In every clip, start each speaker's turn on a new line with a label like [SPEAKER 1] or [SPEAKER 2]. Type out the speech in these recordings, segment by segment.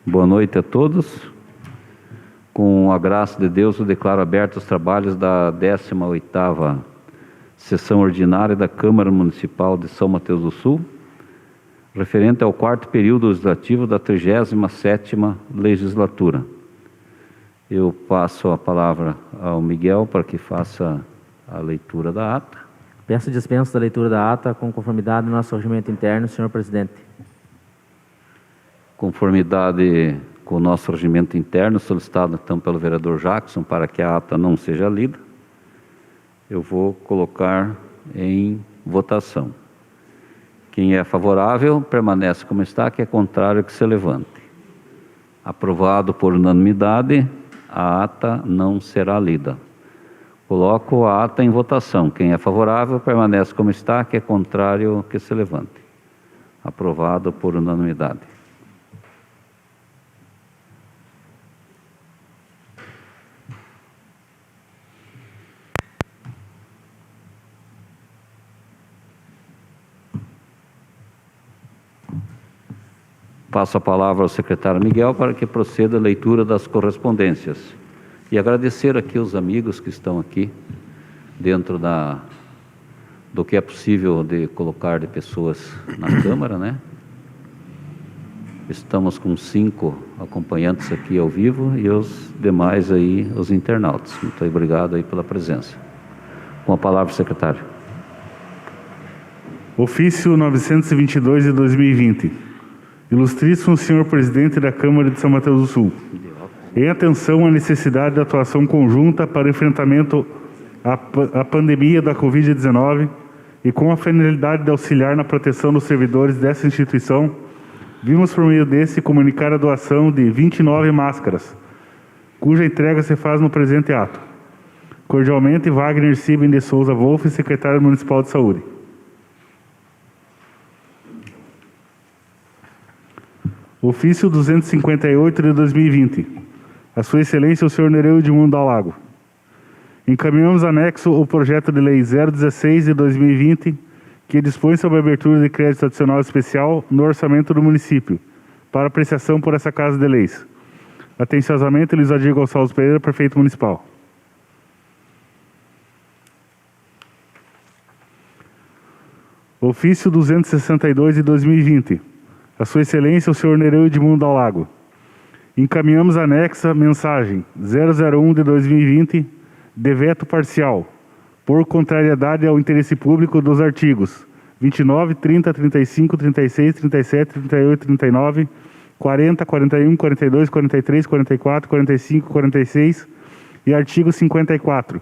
[SPEAKER 1] Boa noite a todos. Com a graça de Deus, eu declaro abertos os trabalhos da 18ª Sessão Ordinária da Câmara Municipal de São Mateus do Sul, referente ao 4º período legislativo da 37ª Legislatura. Eu passo a palavra ao Miguel para que faça a leitura da ata.
[SPEAKER 2] Peço dispensa da leitura da ata com conformidade no nosso regimento interno, senhor presidente.
[SPEAKER 1] Conformidade com o nosso regimento interno, solicitado então pelo vereador Jackson, para que a ata não seja lida, eu vou colocar em votação. Quem é favorável, permanece como está, quem é contrário, que se levante. Aprovado por unanimidade, a ata não será lida. Coloco a ata em votação. Quem é favorável, permanece como está, quem é contrário, que se levante. Aprovado por unanimidade. Passo a palavra ao secretário Miguel para que proceda a leitura das correspondências. E agradecer aqui os amigos que estão aqui, dentro do que é possível de colocar de pessoas na Câmara, né? Estamos com 5 acompanhantes aqui ao vivo e os demais aí, os internautas. Muito obrigado aí pela presença. Com a palavra, secretário.
[SPEAKER 3] Ofício 922 de 2020. Ilustríssimo senhor presidente da Câmara de São Mateus do Sul, em atenção à necessidade de atuação conjunta para o enfrentamento à pandemia da Covid-19 e com a finalidade de auxiliar na proteção dos servidores dessa instituição, vimos por meio desse comunicar a doação de 29 máscaras, cuja entrega se faz no presente ato. Cordialmente, Wagner Siben de Souza Wolff, secretário municipal de saúde. Ofício 258 de 2020. A Sua Excelência, o senhor Nereu Edmundo Dalago. Encaminhamos anexo o projeto de lei 016 de 2020, que dispõe sobre a abertura de crédito adicional especial no orçamento do município, para apreciação por essa Casa de Leis. Atenciosamente, Luiz Adir Gonçalves Pereira, prefeito municipal. Ofício 262 de 2020. A Sua Excelência, o senhor Nereu Edmundo Dalago. Encaminhamos anexa mensagem 001 de 2020 de veto parcial, por contrariedade ao interesse público dos artigos 29, 30, 35, 36, 37, 38, 39, 40, 41, 42, 43, 44, 45, 46 e artigo 54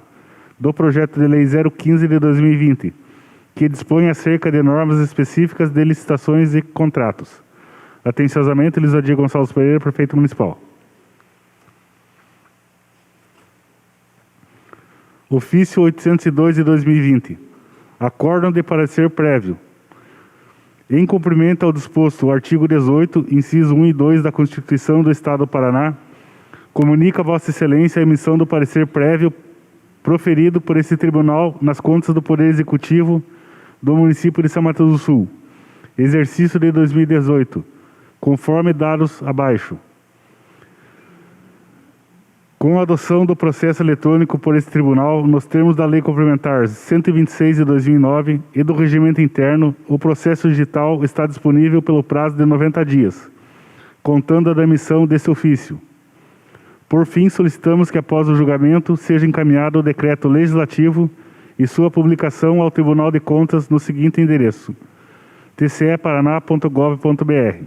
[SPEAKER 3] do projeto de lei 015 de 2020, que dispõe acerca de normas específicas de licitações e contratos. Atenciosamente, Luiz Adir Gonçalves Pereira, prefeito municipal. Ofício 802 de 2020. Acórdão de parecer prévio. Em cumprimento ao disposto o artigo 18, inciso 1 e 2 da Constituição do Estado do Paraná, comunica a Vossa Excelência a emissão do parecer prévio proferido por esse tribunal nas contas do Poder Executivo do município de São Mateus do Sul, exercício de 2018, conforme dados abaixo. Com a adoção do processo eletrônico por esse tribunal, nos termos da Lei Complementar 126 de 2009 e do regimento interno, o processo digital está disponível pelo prazo de 90 dias, contando da emissão desse ofício. Por fim, solicitamos que após o julgamento seja encaminhado o decreto legislativo e sua publicação ao Tribunal de Contas no seguinte endereço: tceparaná.gov.br.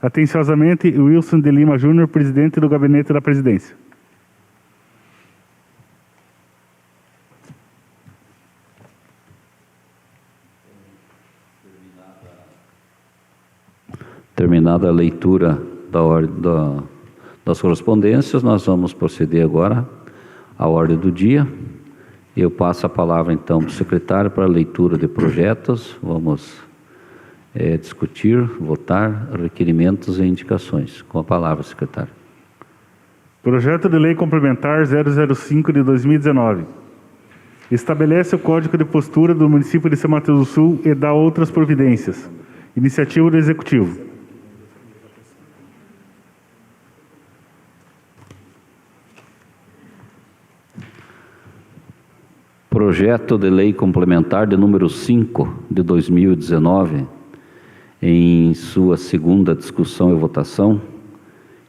[SPEAKER 3] Atenciosamente, Wilson de Lima Júnior, presidente do Gabinete da Presidência.
[SPEAKER 1] Terminada a leitura das correspondências, nós vamos proceder agora à ordem do dia. Eu passo a palavra então para o secretário para a leitura de projetos. Vamos discutir, votar requerimentos e indicações. Com a palavra, secretário.
[SPEAKER 3] Projeto de Lei Complementar 005 de 2019. Estabelece o Código de Postura do município de São Mateus do Sul e dá outras providências. Iniciativa do Executivo.
[SPEAKER 1] Projeto de Lei Complementar de número 5 de 2019, em sua segunda discussão e votação,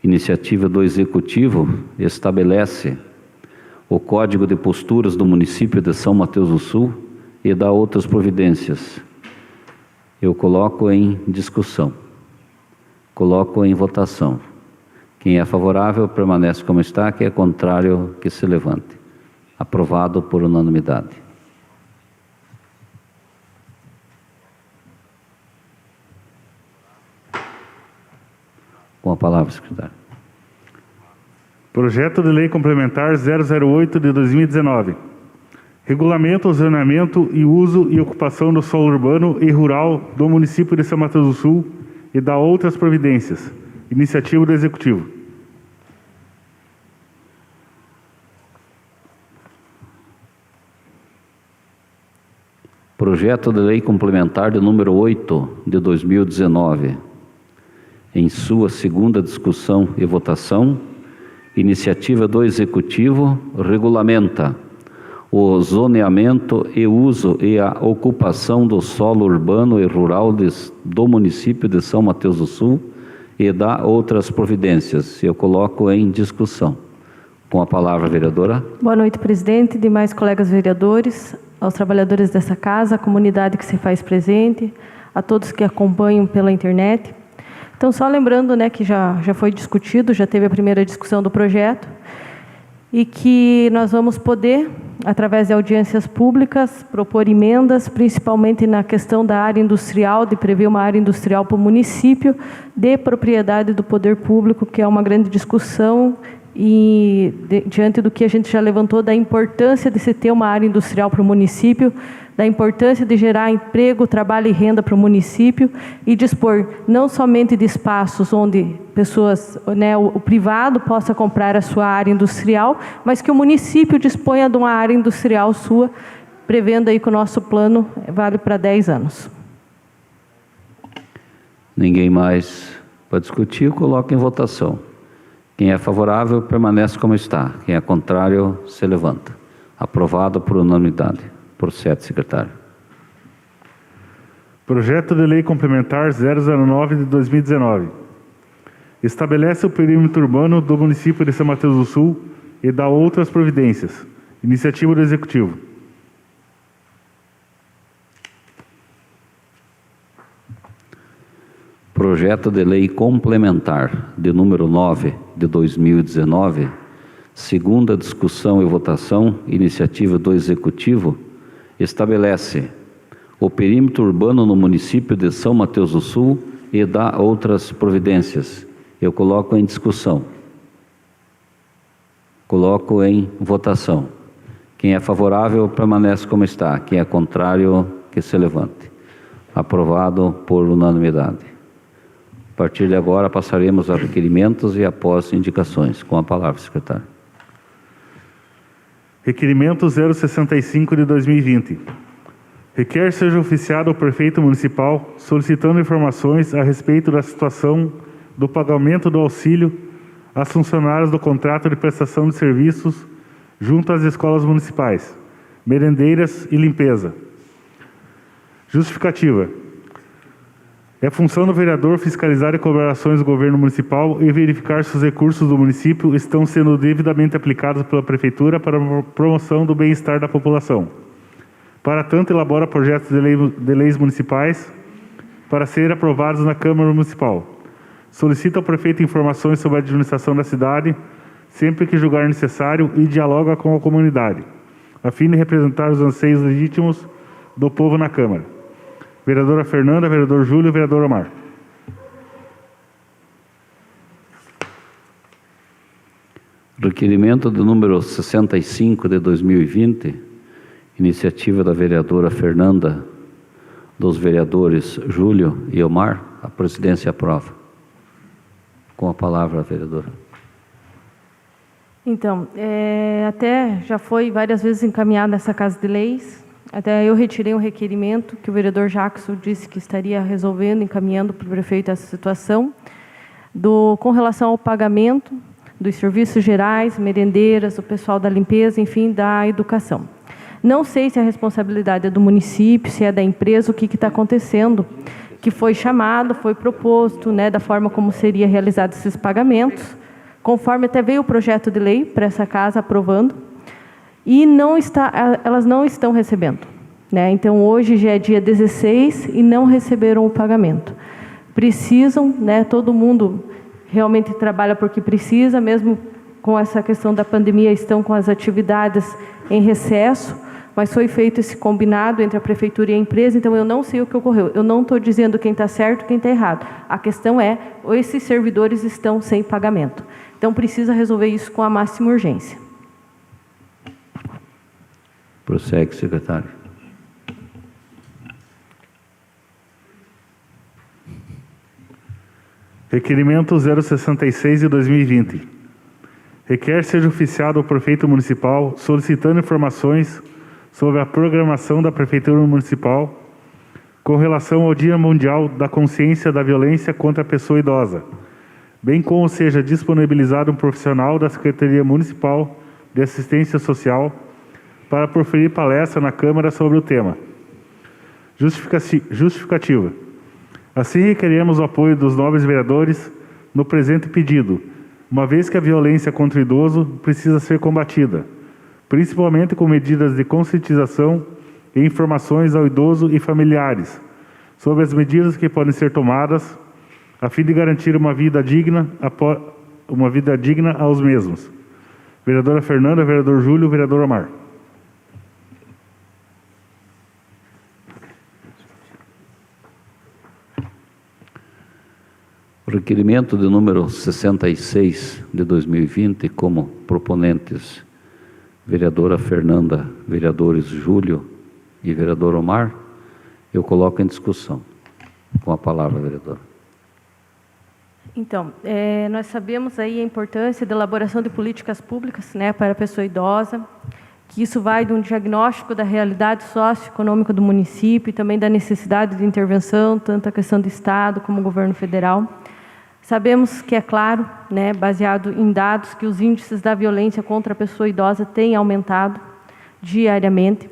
[SPEAKER 1] iniciativa do Executivo, estabelece o Código de Posturas do município de São Mateus do Sul e dá outras providências. Eu coloco em discussão. Coloco em votação. Quem é favorável permanece como está, quem é contrário que se levante. Aprovado por unanimidade. Com a palavra, secretário.
[SPEAKER 3] Projeto de Lei Complementar 008 de 2019. Regulamenta o zoneamento e uso e ocupação do solo urbano e rural do município de São Mateus do Sul e dá outras providências. Iniciativa do Executivo.
[SPEAKER 1] Projeto de Lei Complementar de número 8 de 2019. Em sua segunda discussão e votação, iniciativa do Executivo, regulamenta o zoneamento e uso e a ocupação do solo urbano e rural do município de São Mateus do Sul e dá outras providências. Eu coloco em discussão. Com a palavra, vereadora.
[SPEAKER 4] Boa noite, presidente, demais colegas vereadores, aos trabalhadores dessa casa, à comunidade que se faz presente, a todos que acompanham pela internet. Então, só lembrando, né, que já foi discutido, já teve a primeira discussão do projeto, e que nós vamos poder, através de audiências públicas, propor emendas, principalmente na questão da área industrial, de prever uma área industrial para o município, de propriedade do poder público, que é uma grande discussão, e diante do que a gente já levantou, da importância de se ter uma área industrial para o município, da importância de gerar emprego, trabalho e renda para o município e dispor não somente de espaços onde pessoas, né, o privado possa comprar a sua área industrial, mas que o município disponha de uma área industrial sua, prevendo aí que o nosso plano vale para 10 anos.
[SPEAKER 1] Ninguém mais para discutir, coloca em votação. Quem é favorável permanece como está. Quem é contrário se levanta. Aprovado por unanimidade. Procede, secretário.
[SPEAKER 3] Projeto de Lei Complementar 009 de 2019. Estabelece o perímetro urbano do município de São Mateus do Sul e dá outras providências. Iniciativa do Executivo.
[SPEAKER 1] Projeto de Lei Complementar de número 9 de 2019, segunda discussão e votação, iniciativa do Executivo, estabelece o perímetro urbano no município de São Mateus do Sul e dá outras providências. Eu coloco em discussão. Coloco em votação. Quem é favorável permanece como está. Quem é contrário, que se levante. Aprovado por unanimidade. A partir de agora passaremos a requerimentos e após indicações. Com a palavra, secretário.
[SPEAKER 3] Requerimento 065 de 2020. Requer seja oficiado ao prefeito municipal solicitando informações a respeito da situação do pagamento do auxílio às funcionárias do contrato de prestação de serviços junto às escolas municipais, merendeiras e limpeza. Justificativa. É função do vereador fiscalizar colaborações do governo municipal e verificar se os recursos do município estão sendo devidamente aplicados pela prefeitura para a promoção do bem-estar da população. Para tanto, elabora projetos de leis municipais para serem aprovados na Câmara Municipal. Solicita ao prefeito informações sobre a administração da cidade, sempre que julgar necessário, e dialoga com a comunidade, a fim de representar os anseios legítimos do povo na Câmara. Vereadora Fernanda, vereador Júlio e vereador Omar.
[SPEAKER 1] Requerimento do número 65 de 2020, iniciativa da vereadora Fernanda, dos vereadores Júlio e Omar. A presidência aprova. Com a palavra, vereadora.
[SPEAKER 4] Então, até já foi várias vezes encaminhado nessa Casa de Leis. Até eu retirei um requerimento que o vereador Jackson disse que estaria resolvendo, encaminhando para o prefeito essa situação, com relação ao pagamento dos serviços gerais, merendeiras, o pessoal da limpeza, enfim, da educação. Não sei se a responsabilidade é do município, se é da empresa, o que está acontecendo, que foi chamado, foi proposto, né, da forma como seria realizados esses pagamentos, conforme até veio o projeto de lei para essa casa aprovando, e elas não estão recebendo, né? Então, hoje já é dia 16 e não receberam o pagamento. Precisam, né, todo mundo realmente trabalha porque precisa, mesmo com essa questão da pandemia, estão com as atividades em recesso, mas foi feito esse combinado entre a prefeitura e a empresa, então eu não sei o que ocorreu. Eu não estou dizendo quem está certo e quem está errado. A questão é, esses servidores estão sem pagamento. Então, precisa resolver isso com a máxima urgência.
[SPEAKER 1] Prossegue, secretário.
[SPEAKER 3] Requerimento 066 de 2020. Requer seja oficiado ao prefeito municipal solicitando informações sobre a programação da Prefeitura Municipal com relação ao Dia Mundial da Consciência da Violência contra a Pessoa Idosa, bem como seja disponibilizado um profissional da Secretaria Municipal de Assistência Social para proferir palestra na Câmara sobre o tema. Justificativa. Assim, requeremos o apoio dos nobres vereadores no presente pedido, uma vez que a violência contra o idoso precisa ser combatida, principalmente com medidas de conscientização e informações ao idoso e familiares sobre as medidas que podem ser tomadas a fim de garantir uma vida digna aos mesmos. Vereadora Fernanda, vereador Júlio, vereador Omar.
[SPEAKER 1] O requerimento de número 66 de 2020, como proponentes vereadora Fernanda, vereadores Júlio e vereador Omar, eu coloco em discussão. Com a palavra, vereadora.
[SPEAKER 4] Então, nós sabemos aí a importância da elaboração de políticas públicas, né, para a pessoa idosa, que isso vai de um diagnóstico da realidade socioeconômica do município e também da necessidade de intervenção, tanto a questão do Estado como o governo federal. Sabemos que, é claro, né, baseado em dados, que os índices da violência contra a pessoa idosa têm aumentado diariamente.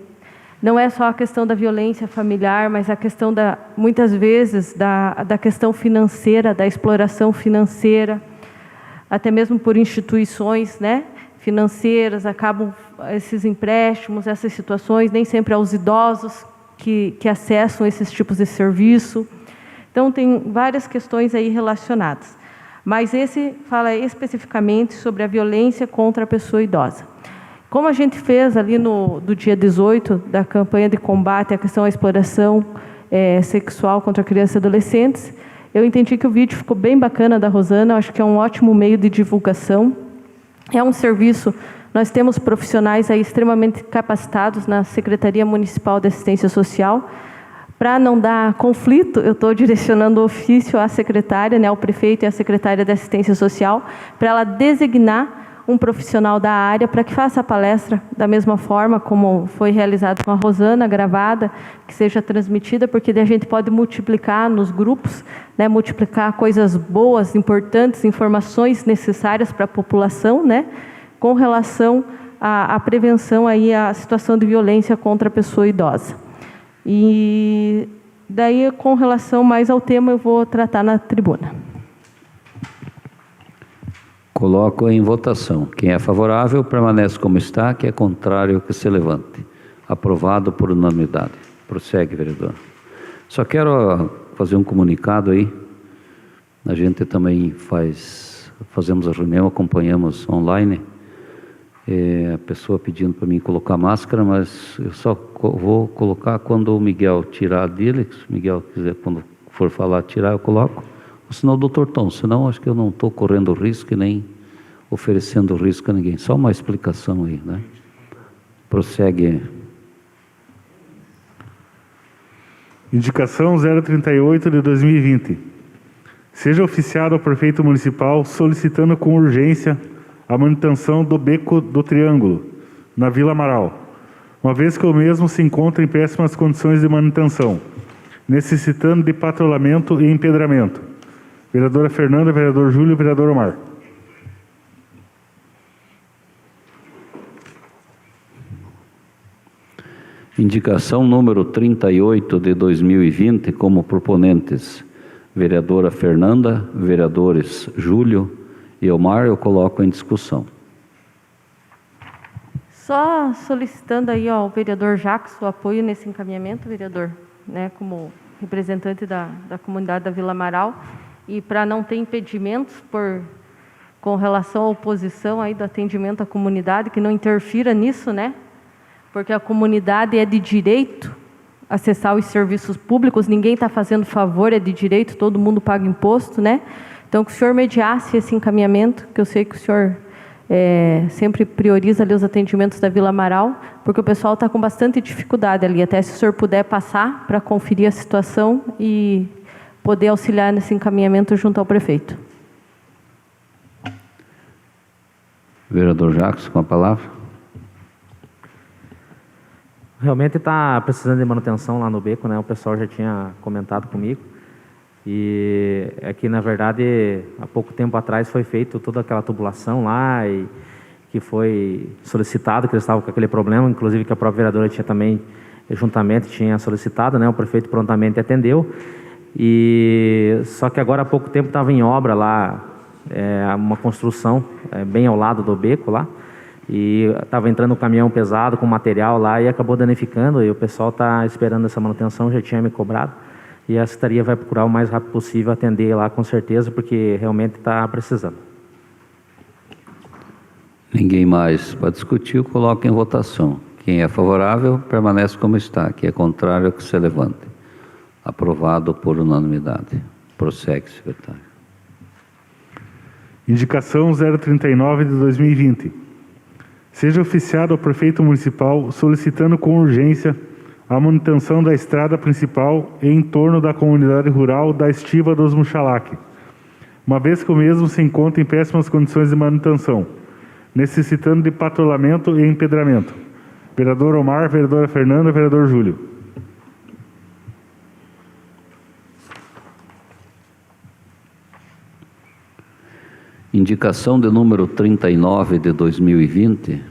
[SPEAKER 4] Não é só a questão da violência familiar, mas a questão, muitas vezes, da questão financeira, da exploração financeira, até mesmo por instituições, né, financeiras, acabam esses empréstimos, essas situações, nem sempre aos idosos que acessam esses tipos de serviço. Então, tem várias questões aí relacionadas. Mas esse fala especificamente sobre a violência contra a pessoa idosa. Como a gente fez ali do dia 18, da campanha de combate à questão da exploração sexual contra crianças e adolescentes, eu entendi que o vídeo ficou bem bacana da Rosana, eu acho que é um ótimo meio de divulgação. É um serviço, nós temos profissionais aí extremamente capacitados na Secretaria Municipal de Assistência Social. Para não dar conflito, eu estou direcionando o ofício à secretária, né, ao prefeito e à secretária de Assistência Social, para ela designar um profissional da área para que faça a palestra da mesma forma como foi realizado com a Rosana, gravada, que seja transmitida, porque a gente pode multiplicar nos grupos, né, multiplicar coisas boas, importantes, informações necessárias para a população, né, com relação à prevenção aí à situação de violência contra a pessoa idosa. E daí, com relação mais ao tema, eu vou tratar na tribuna.
[SPEAKER 1] Coloco em votação. Quem é favorável, permanece como está. Quem é contrário, que se levante. Aprovado por unanimidade. Prossegue, vereador. Só quero fazer um comunicado aí. A gente também fazemos a reunião, acompanhamos online. A pessoa pedindo para mim colocar máscara, mas eu só vou colocar quando o Miguel tirar dele. Se o Miguel quiser, quando for falar, tirar, eu coloco. Ou senão o doutor Tom, senão acho que eu não estou correndo risco e nem oferecendo risco a ninguém. Só uma explicação aí, né? Prossegue.
[SPEAKER 3] Indicação 038 de 2020. Seja oficiado ao prefeito municipal solicitando com urgência a manutenção do beco do Triângulo, na Vila Amaral, uma vez que o mesmo se encontra em péssimas condições de manutenção, necessitando de patrulhamento e empedramento. Vereadora Fernanda, vereador Júlio, vereador Omar.
[SPEAKER 1] Indicação número 38 de 2020, como proponentes, vereadora Fernanda, vereadores Júlio e Omar, eu coloco em discussão.
[SPEAKER 4] Só solicitando aí ao vereador Jacques o apoio nesse encaminhamento, vereador, né, como representante da comunidade da Vila Amaral, e para não ter impedimentos com relação à oposição aí do atendimento à comunidade, que não interfira nisso, né? Porque a comunidade é de direito acessar os serviços públicos, ninguém está fazendo favor, é de direito, todo mundo paga imposto, né? Então, que o senhor mediasse esse encaminhamento, que eu sei que o senhor sempre prioriza ali os atendimentos da Vila Amaral, porque o pessoal está com bastante dificuldade ali, até se o senhor puder passar para conferir a situação e poder auxiliar nesse encaminhamento junto ao prefeito.
[SPEAKER 1] Vereador Jacques, com a palavra.
[SPEAKER 2] Realmente está precisando de manutenção lá no beco, né? O pessoal já tinha comentado comigo. E aqui, na verdade, há pouco tempo atrás foi feita toda aquela tubulação lá e que foi solicitado, que eles estavam com aquele problema, inclusive que a própria vereadora tinha também, juntamente, tinha solicitado, né? O prefeito prontamente atendeu. E só que agora há pouco tempo estava em obra lá, uma construção bem ao lado do beco lá, e estava entrando um caminhão pesado com material lá e acabou danificando, e o pessoal está esperando essa manutenção, já tinha me cobrado, e a Secretaria vai procurar o mais rápido possível atender lá com certeza, porque realmente está precisando.
[SPEAKER 1] Ninguém mais para discutir, eu coloco em votação. Quem é favorável, permanece como está. Quem é contrário, que se levante. Aprovado por unanimidade. Prossegue, secretário.
[SPEAKER 3] Indicação 039 de 2020. Seja oficiado ao prefeito municipal solicitando com urgência a manutenção da estrada principal em torno da comunidade rural da Estiva dos Muxalac, uma vez que o mesmo se encontra em péssimas condições de manutenção, necessitando de patrulhamento e empedramento. Vereador Omar, vereadora Fernanda, vereador Júlio.
[SPEAKER 1] Indicação de número 39 de 2020,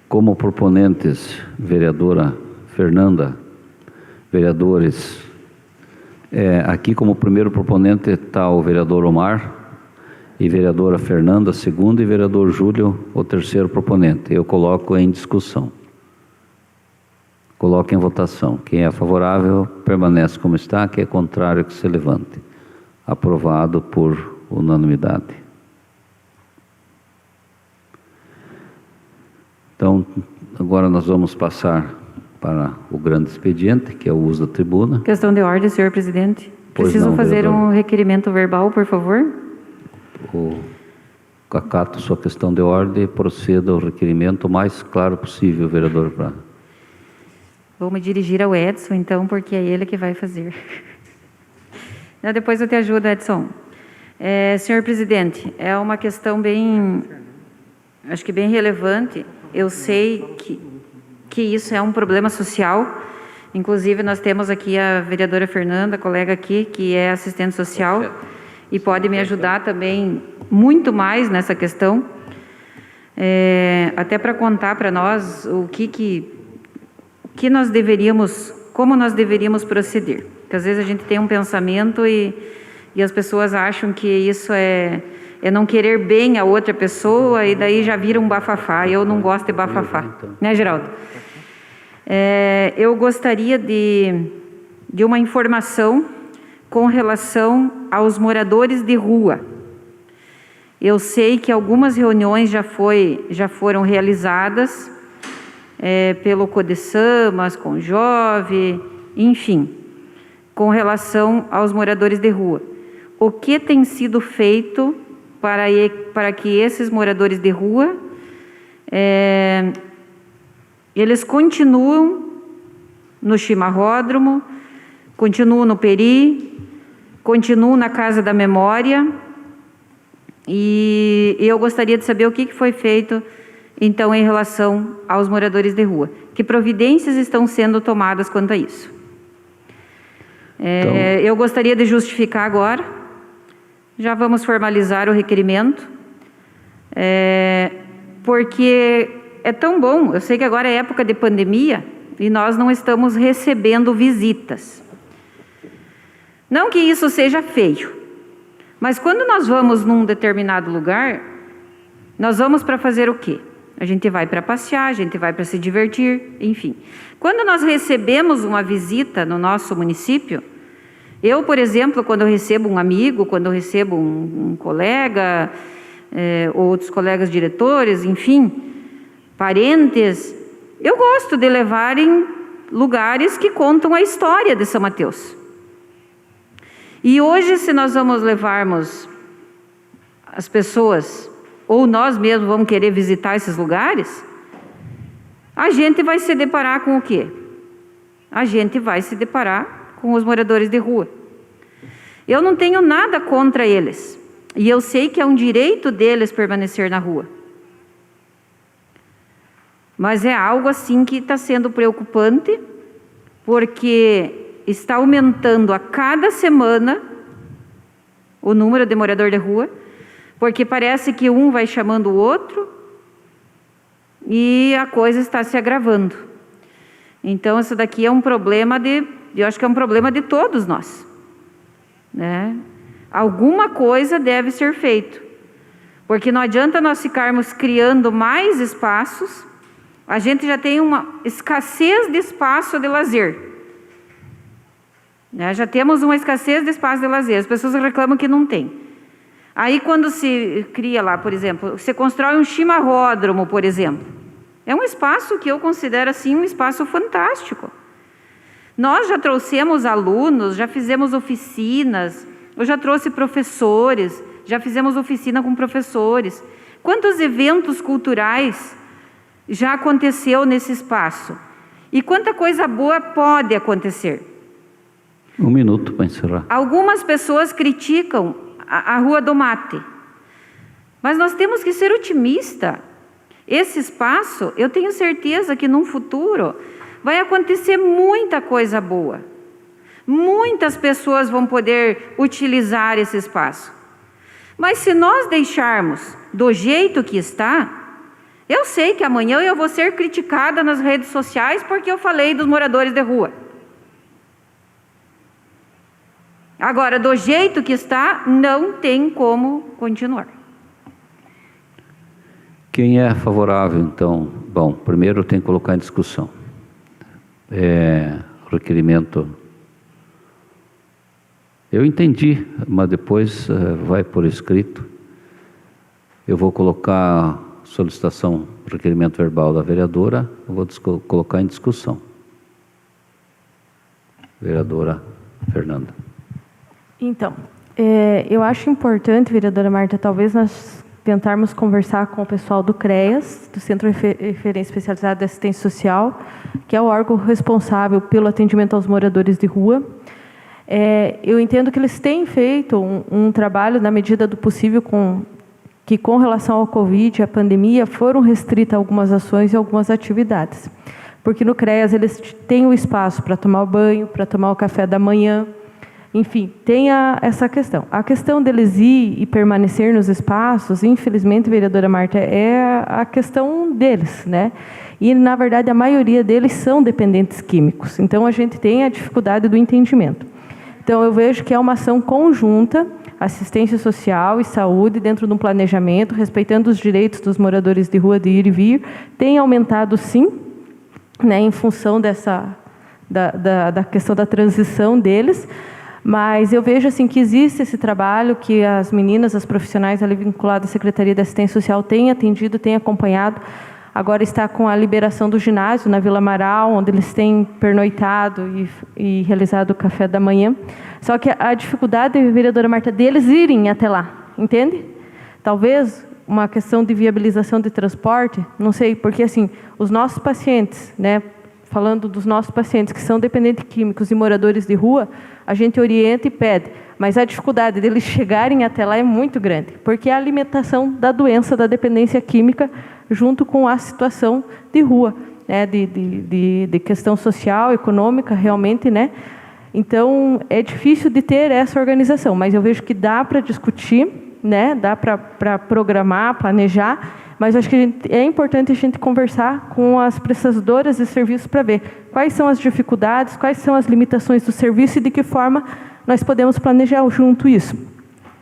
[SPEAKER 1] como proponentes, vereadora Fernanda, vereadores, aqui como primeiro proponente está o vereador Omar, e vereadora Fernanda, segundo, e vereador Júlio, o terceiro proponente. Eu coloco em discussão. Coloco em votação. Quem é favorável, permanece como está. Quem é contrário, que se levante. Aprovado por unanimidade. Então, agora nós vamos passar para o grande expediente, que é o uso da tribuna.
[SPEAKER 5] Questão de ordem, senhor presidente.
[SPEAKER 1] Pois
[SPEAKER 5] Preciso
[SPEAKER 1] não,
[SPEAKER 5] fazer
[SPEAKER 1] vereador.
[SPEAKER 5] um requerimento verbal, por favor.
[SPEAKER 1] O Cacato, sua questão de ordem, proceda ao requerimento o mais claro possível, vereador Braga.
[SPEAKER 5] Vou me dirigir ao Edson, então, porque é ele que vai fazer. Não, depois eu te ajudo, Edson. Senhor presidente, é uma questão bem, acho que bem relevante. Eu sei que isso é um problema social. Inclusive, nós temos aqui a vereadora Fernanda, colega aqui, que é assistente social, e pode me ajudar também muito mais nessa questão, até para contar para nós o que nós deveríamos, como nós deveríamos proceder. Porque às vezes a gente tem um pensamento e as pessoas acham que isso é não querer bem a outra pessoa, e daí já vira um bafafá. Eu não gosto de bafafá, né, Geraldo? Eu gostaria de uma informação com relação aos moradores de rua. Eu sei que algumas reuniões já foram realizadas pelo CODESAMAS, com Jove, enfim, com relação aos moradores de rua. O que tem sido feito para que esses moradores de rua eles continuam no chimarródromo, continuam no Peri, continuam na Casa da Memória, e eu gostaria de saber o que foi feito, então, em relação aos moradores de rua. Que providências estão sendo tomadas quanto a isso? Eu gostaria de justificar agora, já vamos formalizar o requerimento, porque é tão bom, eu sei que agora é época de pandemia e nós não estamos recebendo visitas. Não que isso seja feio, mas quando nós vamos num determinado lugar, nós vamos para fazer o quê? A gente vai para passear, a gente vai para se divertir, enfim. Quando nós recebemos uma visita no nosso município, eu, por exemplo, quando eu recebo um amigo, quando eu recebo um colega, outros colegas diretores, enfim, parentes, eu gosto de levar em lugares que contam a história de São Mateus. E hoje, se nós vamos levarmos as pessoas, ou nós mesmos vamos querer visitar esses lugares, a gente vai se deparar com o quê? A gente vai se deparar com os moradores de rua. Eu não tenho nada contra eles, e eu sei que é um direito deles permanecer na rua. Mas é algo assim que está sendo preocupante, porque está aumentando a cada semana o número de morador de rua, porque parece que um vai chamando o outro e a coisa está se agravando. Então, isso daqui é um problema eu acho que é um problema de todos nós, né? Alguma coisa deve ser feito, porque não adianta nós ficarmos criando mais espaços, a gente já tem uma escassez de espaço de lazer, né? Já temos uma escassez de espaço de lazer, as pessoas reclamam que não tem. Aí quando se cria lá, por exemplo, você constrói um chimarródromo, por exemplo, é um espaço que eu considero assim um espaço fantástico. Nós já trouxemos alunos, já fizemos oficinas, eu já trouxe professores, já fizemos oficina com professores. Quantos eventos culturais já aconteceu nesse espaço? E quanta coisa boa pode acontecer?
[SPEAKER 1] 1 minuto para encerrar.
[SPEAKER 5] Algumas pessoas criticam a Rua do Mate, mas nós temos que ser otimistas. Esse espaço, eu tenho certeza que num futuro vai acontecer muita coisa boa. Muitas pessoas vão poder utilizar esse espaço. Mas se nós deixarmos do jeito que está, eu sei que amanhã eu vou ser criticada nas redes sociais porque eu falei dos moradores de rua. Agora, do jeito que está, não tem como continuar.
[SPEAKER 1] Quem é favorável, então? Bom, primeiro tem que colocar em discussão. Requerimento. Eu entendi, mas depois vai por escrito. Eu vou colocar solicitação, requerimento verbal da vereadora, eu vou colocar em discussão. Vereadora Fernanda.
[SPEAKER 4] Então, eu acho importante, vereadora Marta, talvez nós tentarmos conversar com o pessoal do CREAS, do Centro de Referência Especializado de Assistência Social, que é o órgão responsável pelo atendimento aos moradores de rua. Eu entendo que eles têm feito um trabalho, na medida do possível, que com relação ao Covid, a pandemia, foram restritas algumas ações e algumas atividades. Porque no CREAS eles têm o espaço para tomar o banho, para tomar o café da manhã, enfim, tem essa questão. A questão deles ir e permanecer nos espaços, infelizmente, vereadora Marta, é a questão deles, né? E, na verdade, a maioria deles são dependentes químicos. Então, a gente tem a dificuldade do entendimento. Então, eu vejo que é uma ação conjunta, assistência social e saúde, dentro de um planejamento, respeitando os direitos dos moradores de rua de ir e vir. Tem aumentado, sim, né, em função da questão da transição deles. Mas eu vejo assim que existe esse trabalho que as meninas, as profissionais ali vinculadas à Secretaria de Assistência Social têm atendido, têm acompanhado. Agora está com a liberação do ginásio na Vila Amaral, onde eles têm pernoitado e realizado o café da manhã. Só que a dificuldade, vereadora Marta, deles irem até lá, entende? Talvez uma questão de viabilização de transporte, não sei, porque assim, os nossos pacientes, né, falando dos nossos pacientes que são dependentes químicos e moradores de rua, a gente orienta e pede, mas a dificuldade deles chegarem até lá é muito grande, porque é a alimentação da doença da dependência química junto com a situação de rua, né, de questão social, econômica, realmente, né? Então, é difícil de ter essa organização, mas eu vejo que dá para discutir, né? Dá para programar, planejar, mas eu acho que é importante a gente conversar com as prestadoras de serviços para ver quais são as dificuldades, quais são as limitações do serviço e de que forma nós podemos planejar junto isso.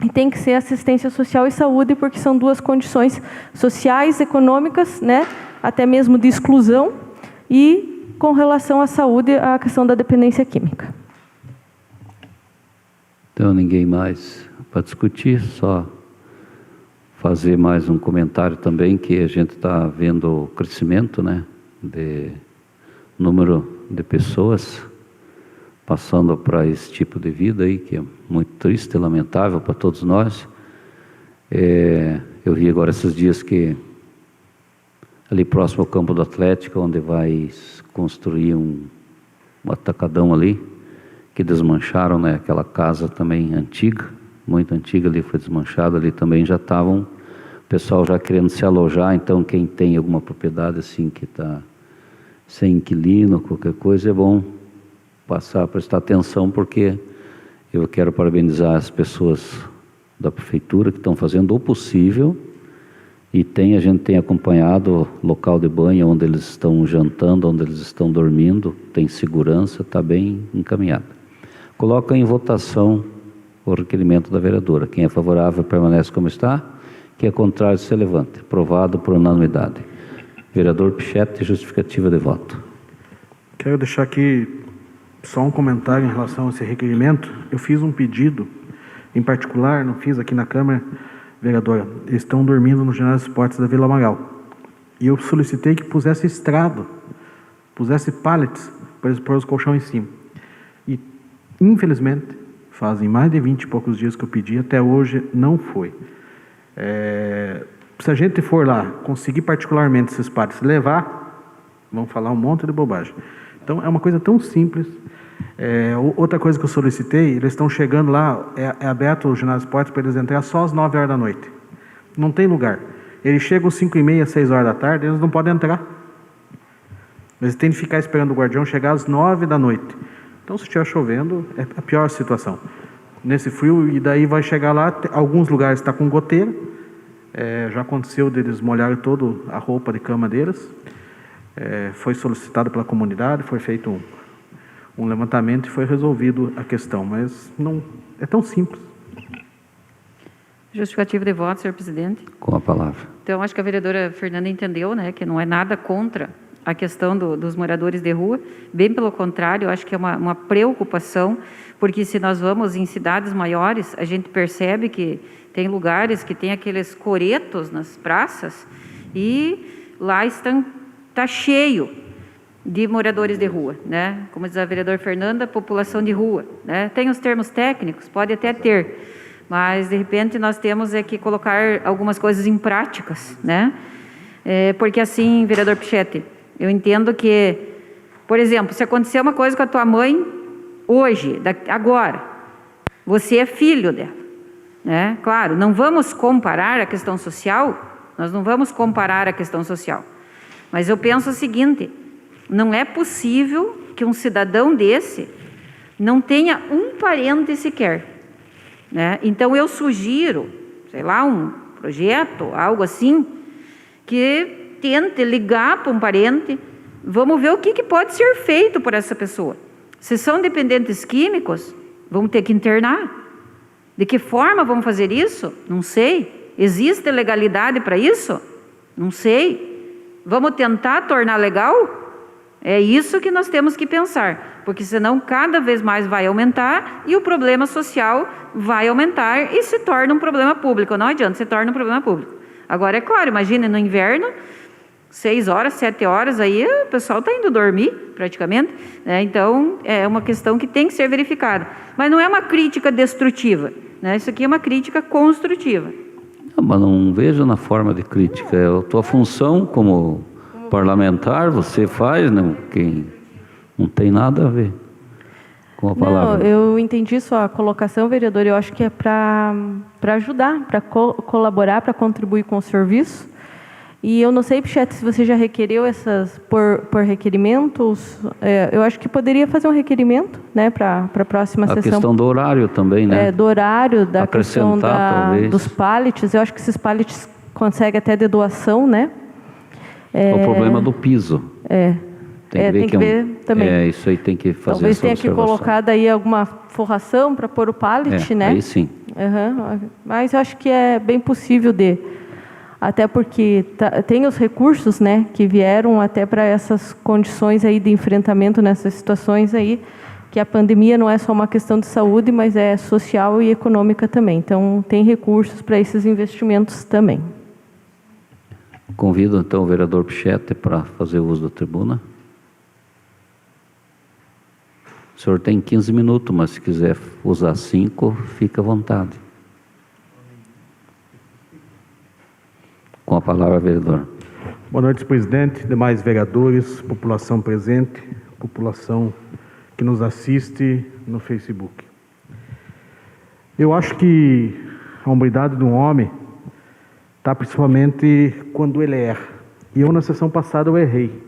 [SPEAKER 4] E tem que ser assistência social e saúde, porque são duas condições sociais, econômicas, né, até mesmo de exclusão, e com relação à saúde, a questão da dependência química.
[SPEAKER 1] Então, ninguém mais para discutir, só fazer mais um comentário também, que a gente está vendo o crescimento, né, de número de pessoas passando para esse tipo de vida aí, que é muito triste e lamentável para todos nós. Eu vi agora esses dias que ali próximo ao campo do Atlético, onde vai construir um atacadão ali, que desmancharam, né, aquela casa também antiga, muito antiga ali, foi desmanchada ali também, já estavam, o pessoal já querendo se alojar. Então quem tem alguma propriedade assim que está sem inquilino, qualquer coisa, é bom passar a prestar atenção, porque eu quero parabenizar as pessoas da prefeitura que estão fazendo o possível, e a gente tem acompanhado o local de banho, onde eles estão jantando, onde eles estão dormindo, tem segurança, está bem encaminhado. Coloca em votação o requerimento da vereadora. Quem é favorável permanece como está, quem é contrário se levante. Aprovado por unanimidade. Vereador Pichetti, justificativa de voto.
[SPEAKER 6] Quero deixar aqui só um comentário em relação a esse requerimento. Eu fiz um pedido, em particular, não fiz aqui na Câmara, vereadora, eles estão dormindo no ginásio de esportes da Vila Amaral. E eu solicitei que pusesse estrado, pusesse pallets, para eles pôr os colchões em cima. E, infelizmente, fazem mais de 20 e poucos dias que eu pedi, até hoje não foi. Se a gente for lá, conseguir particularmente esses pallets levar, vão falar um monte de bobagem. Então, é uma coisa tão simples. Outra coisa que eu solicitei, eles estão chegando lá, é aberto o ginásio de esportes para eles entrar só às 9 horas da noite. Não tem lugar. Eles chegam às 5h30, 6 horas da tarde, eles não podem entrar. Eles têm de ficar esperando o guardião chegar às 9 da noite. Então, se estiver chovendo, é a pior situação. Nesse frio, e daí vai chegar lá, alguns lugares está com goteira, já aconteceu deles molharem toda a roupa de cama deles. Foi solicitado pela comunidade, foi feito um levantamento e foi resolvido a questão, mas não é tão simples.
[SPEAKER 5] Justificativa de voto, senhor presidente.
[SPEAKER 1] Com a palavra.
[SPEAKER 5] Então, acho que a vereadora Fernanda entendeu, né, que não é nada contra a questão dos moradores de rua, bem pelo contrário, eu acho que é uma preocupação, porque se nós vamos em cidades maiores, a gente percebe que tem lugares que tem aqueles coretos nas praças, e lá está cheio de moradores de rua, né? Como diz a vereadora Fernanda, população de rua, né? Tem os termos técnicos, pode até ter, mas de repente nós temos que colocar algumas coisas em práticas, né? Porque assim, vereador Pichetti, eu entendo que, por exemplo, se acontecer uma coisa com a tua mãe hoje, agora, você é filho dela, né? Claro, não vamos comparar a questão social, nós não vamos comparar a questão social, mas eu penso o seguinte: não é possível que um cidadão desse não tenha um parente sequer, né? Então eu sugiro, sei lá, um projeto, algo assim, que tente ligar para um parente, vamos ver o que pode ser feito por essa pessoa. Se são dependentes químicos, vamos ter que internar. De que forma vamos fazer isso? Não sei. Existe legalidade para isso? Não sei. Vamos tentar tornar legal? É isso que nós temos que pensar, porque senão cada vez mais vai aumentar e o problema social vai aumentar e se torna um problema público. Não adianta, se torna um problema público. Agora, é claro, imagine no inverno, 6 horas, 7 horas, aí o pessoal está indo dormir, praticamente, né? Então, é uma questão que tem que ser verificada. Mas não é uma crítica destrutiva, né? Isso aqui é uma crítica construtiva.
[SPEAKER 1] Não, mas não vejo na forma de crítica. É a tua função como parlamentar, você faz, não tem nada a ver com a palavra.
[SPEAKER 4] Não, eu entendi sua colocação, vereador. Eu acho que é para ajudar, para colaborar, para contribuir com o serviço. E eu não sei, Pichetti, se você já requereu essas por requerimentos. Eu acho que poderia fazer um requerimento, né, para a próxima sessão. A
[SPEAKER 1] questão do horário também, né?
[SPEAKER 4] Do horário, da questão
[SPEAKER 1] talvez
[SPEAKER 4] dos pallets. Eu acho que esses pallets consegue até de doação, né?
[SPEAKER 1] É o problema do piso. Tem
[SPEAKER 4] que ver também.
[SPEAKER 1] Isso aí tem que fazer
[SPEAKER 4] Talvez
[SPEAKER 1] essa
[SPEAKER 4] tenha que
[SPEAKER 1] observação.
[SPEAKER 4] colocar daí alguma forração para pôr o pallet, né?
[SPEAKER 1] Aí sim.
[SPEAKER 4] Mas eu acho que é bem possível até porque tem os recursos, né, que vieram até para essas condições aí de enfrentamento nessas situações aí, que a pandemia não é só uma questão de saúde, mas é social e econômica também. Então, tem recursos para esses investimentos também.
[SPEAKER 1] Convido então o vereador Pichetti para fazer uso da tribuna. O senhor tem 15 minutos, mas se quiser usar 5, fica à vontade. Com a palavra, vereador.
[SPEAKER 6] Boa noite, presidente, demais vereadores, população presente, população que nos assiste no Facebook. Eu acho que a hombridade de um homem está principalmente quando ele erra. E eu, na sessão passada, eu errei.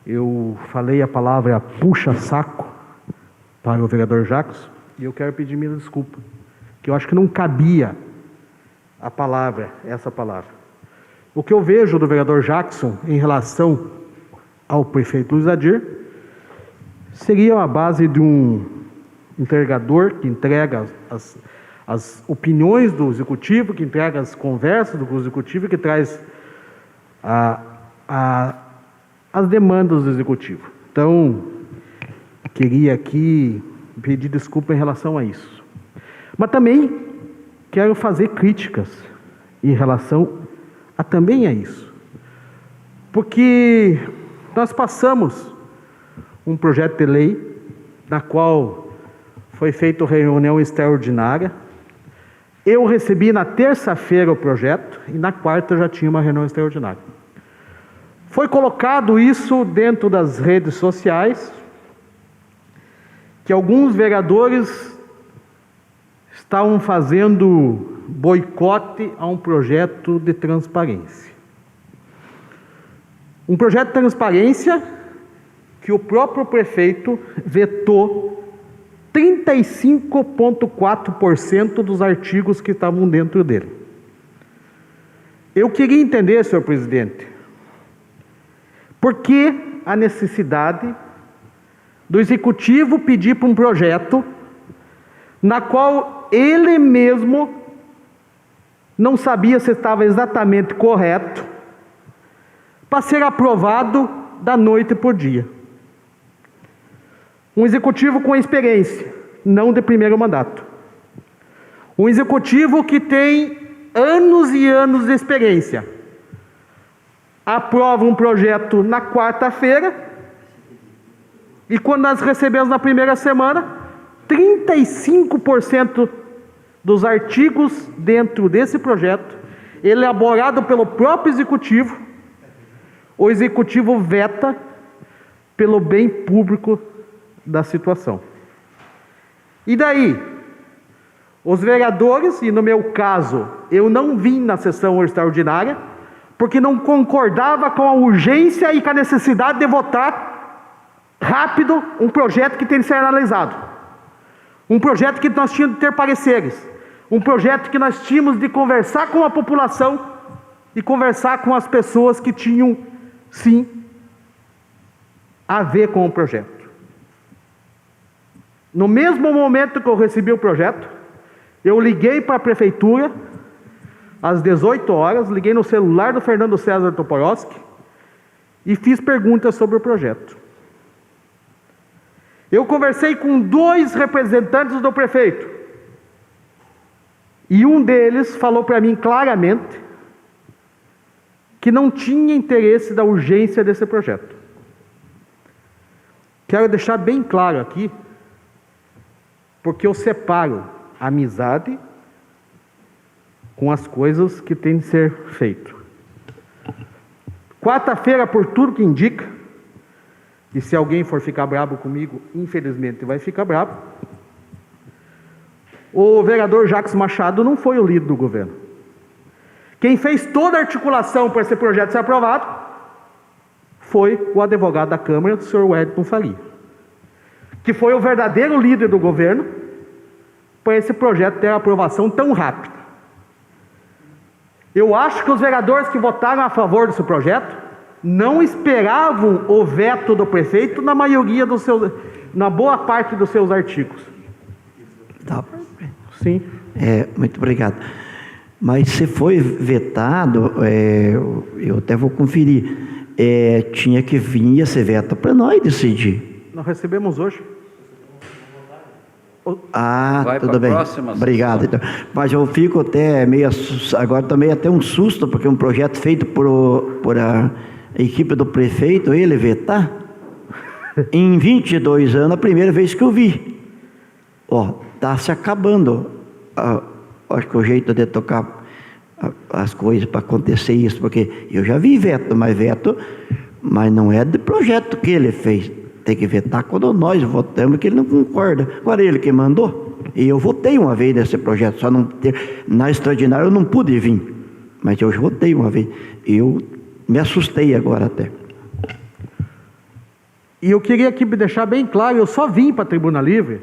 [SPEAKER 6] Eu falei a palavra puxa-saco para o vereador Jackson e eu quero pedir minha desculpa, que eu acho que não cabia a palavra, essa palavra. O que eu vejo do vereador Jackson em relação ao prefeito Luiz Adir seria a base de um entregador que entrega as opiniões do executivo, que entrega as conversas do executivo, que traz as demandas do executivo. Então, queria aqui pedir desculpa em relação a isso. Mas também quero fazer críticas em relação também a isso. Porque nós passamos um projeto de lei na qual foi feita reunião extraordinária. Eu recebi na terça-feira o projeto e na quarta já tinha uma reunião extraordinária. Foi colocado isso dentro das redes sociais, que alguns vereadores estavam fazendo boicote a um projeto de transparência. Um projeto de transparência que o próprio prefeito vetou 35,4% dos artigos que estavam dentro dele. Eu queria entender, senhor presidente, por que a necessidade do executivo pedir para um projeto na qual ele mesmo não sabia se estava exatamente correto para ser aprovado da noite para o dia. Um executivo com experiência, não de primeiro mandato. Um executivo que tem anos e anos de experiência. Aprova um projeto na quarta-feira e quando nós recebemos na primeira semana, 35% dos artigos dentro desse projeto, elaborado pelo próprio executivo, o executivo veta pelo bem público da situação. E daí, os vereadores, e no meu caso, eu não vim na sessão extraordinária, porque não concordava com a urgência e com a necessidade de votar rápido um projeto que tem que ser analisado. Um projeto que nós tínhamos de ter pareceres. Um projeto que nós tínhamos de conversar com a população e conversar com as pessoas que tinham, sim, a ver com o projeto. No mesmo momento que eu recebi o projeto, eu liguei para a prefeitura, às 18 horas, liguei no celular do Fernando César Toporowski e fiz perguntas sobre o projeto. Eu conversei com 2 representantes do prefeito e um deles falou para mim claramente que não tinha interesse da urgência desse projeto. Quero deixar bem claro aqui, porque eu separo a amizade com as coisas que têm de ser feito. Quarta-feira, por tudo que indica, e se alguém for ficar bravo comigo, infelizmente vai ficar bravo, o vereador Jacques Machado não foi o líder do governo. Quem fez toda a articulação para esse projeto ser aprovado foi o advogado da Câmara, o senhor Wellington Faria, que foi o verdadeiro líder do governo para esse projeto ter a aprovação tão rápida. Eu acho que os vereadores que votaram a favor desse projeto não esperavam o veto do prefeito na maioria dos seus, na boa parte dos seus artigos.
[SPEAKER 7] Tá.
[SPEAKER 6] Sim.
[SPEAKER 7] Muito obrigado. Mas se foi vetado, eu até vou conferir, tinha que vir esse veto para nós decidir.
[SPEAKER 6] Nós recebemos hoje.
[SPEAKER 1] Vai
[SPEAKER 7] Tudo
[SPEAKER 1] pra
[SPEAKER 7] bem.
[SPEAKER 1] próxima
[SPEAKER 7] Obrigado. Então. Mas eu fico até meio, agora também até um susto, porque um projeto feito por a equipe do prefeito, ele vetar, em 22 anos, a primeira vez que eu vi. Tá se acabando. Acho que o jeito de tocar as coisas para acontecer isso, porque eu já vi veto, mas não é de projeto que ele fez. Tem que vetar quando nós votamos que ele não concorda. Agora ele que mandou, e eu votei uma vez nesse projeto, só não ter, na extraordinária eu não pude vir, mas eu votei uma vez. Eu me assustei agora até.
[SPEAKER 6] E eu queria aqui deixar bem claro, eu só vim para a Tribuna Livre,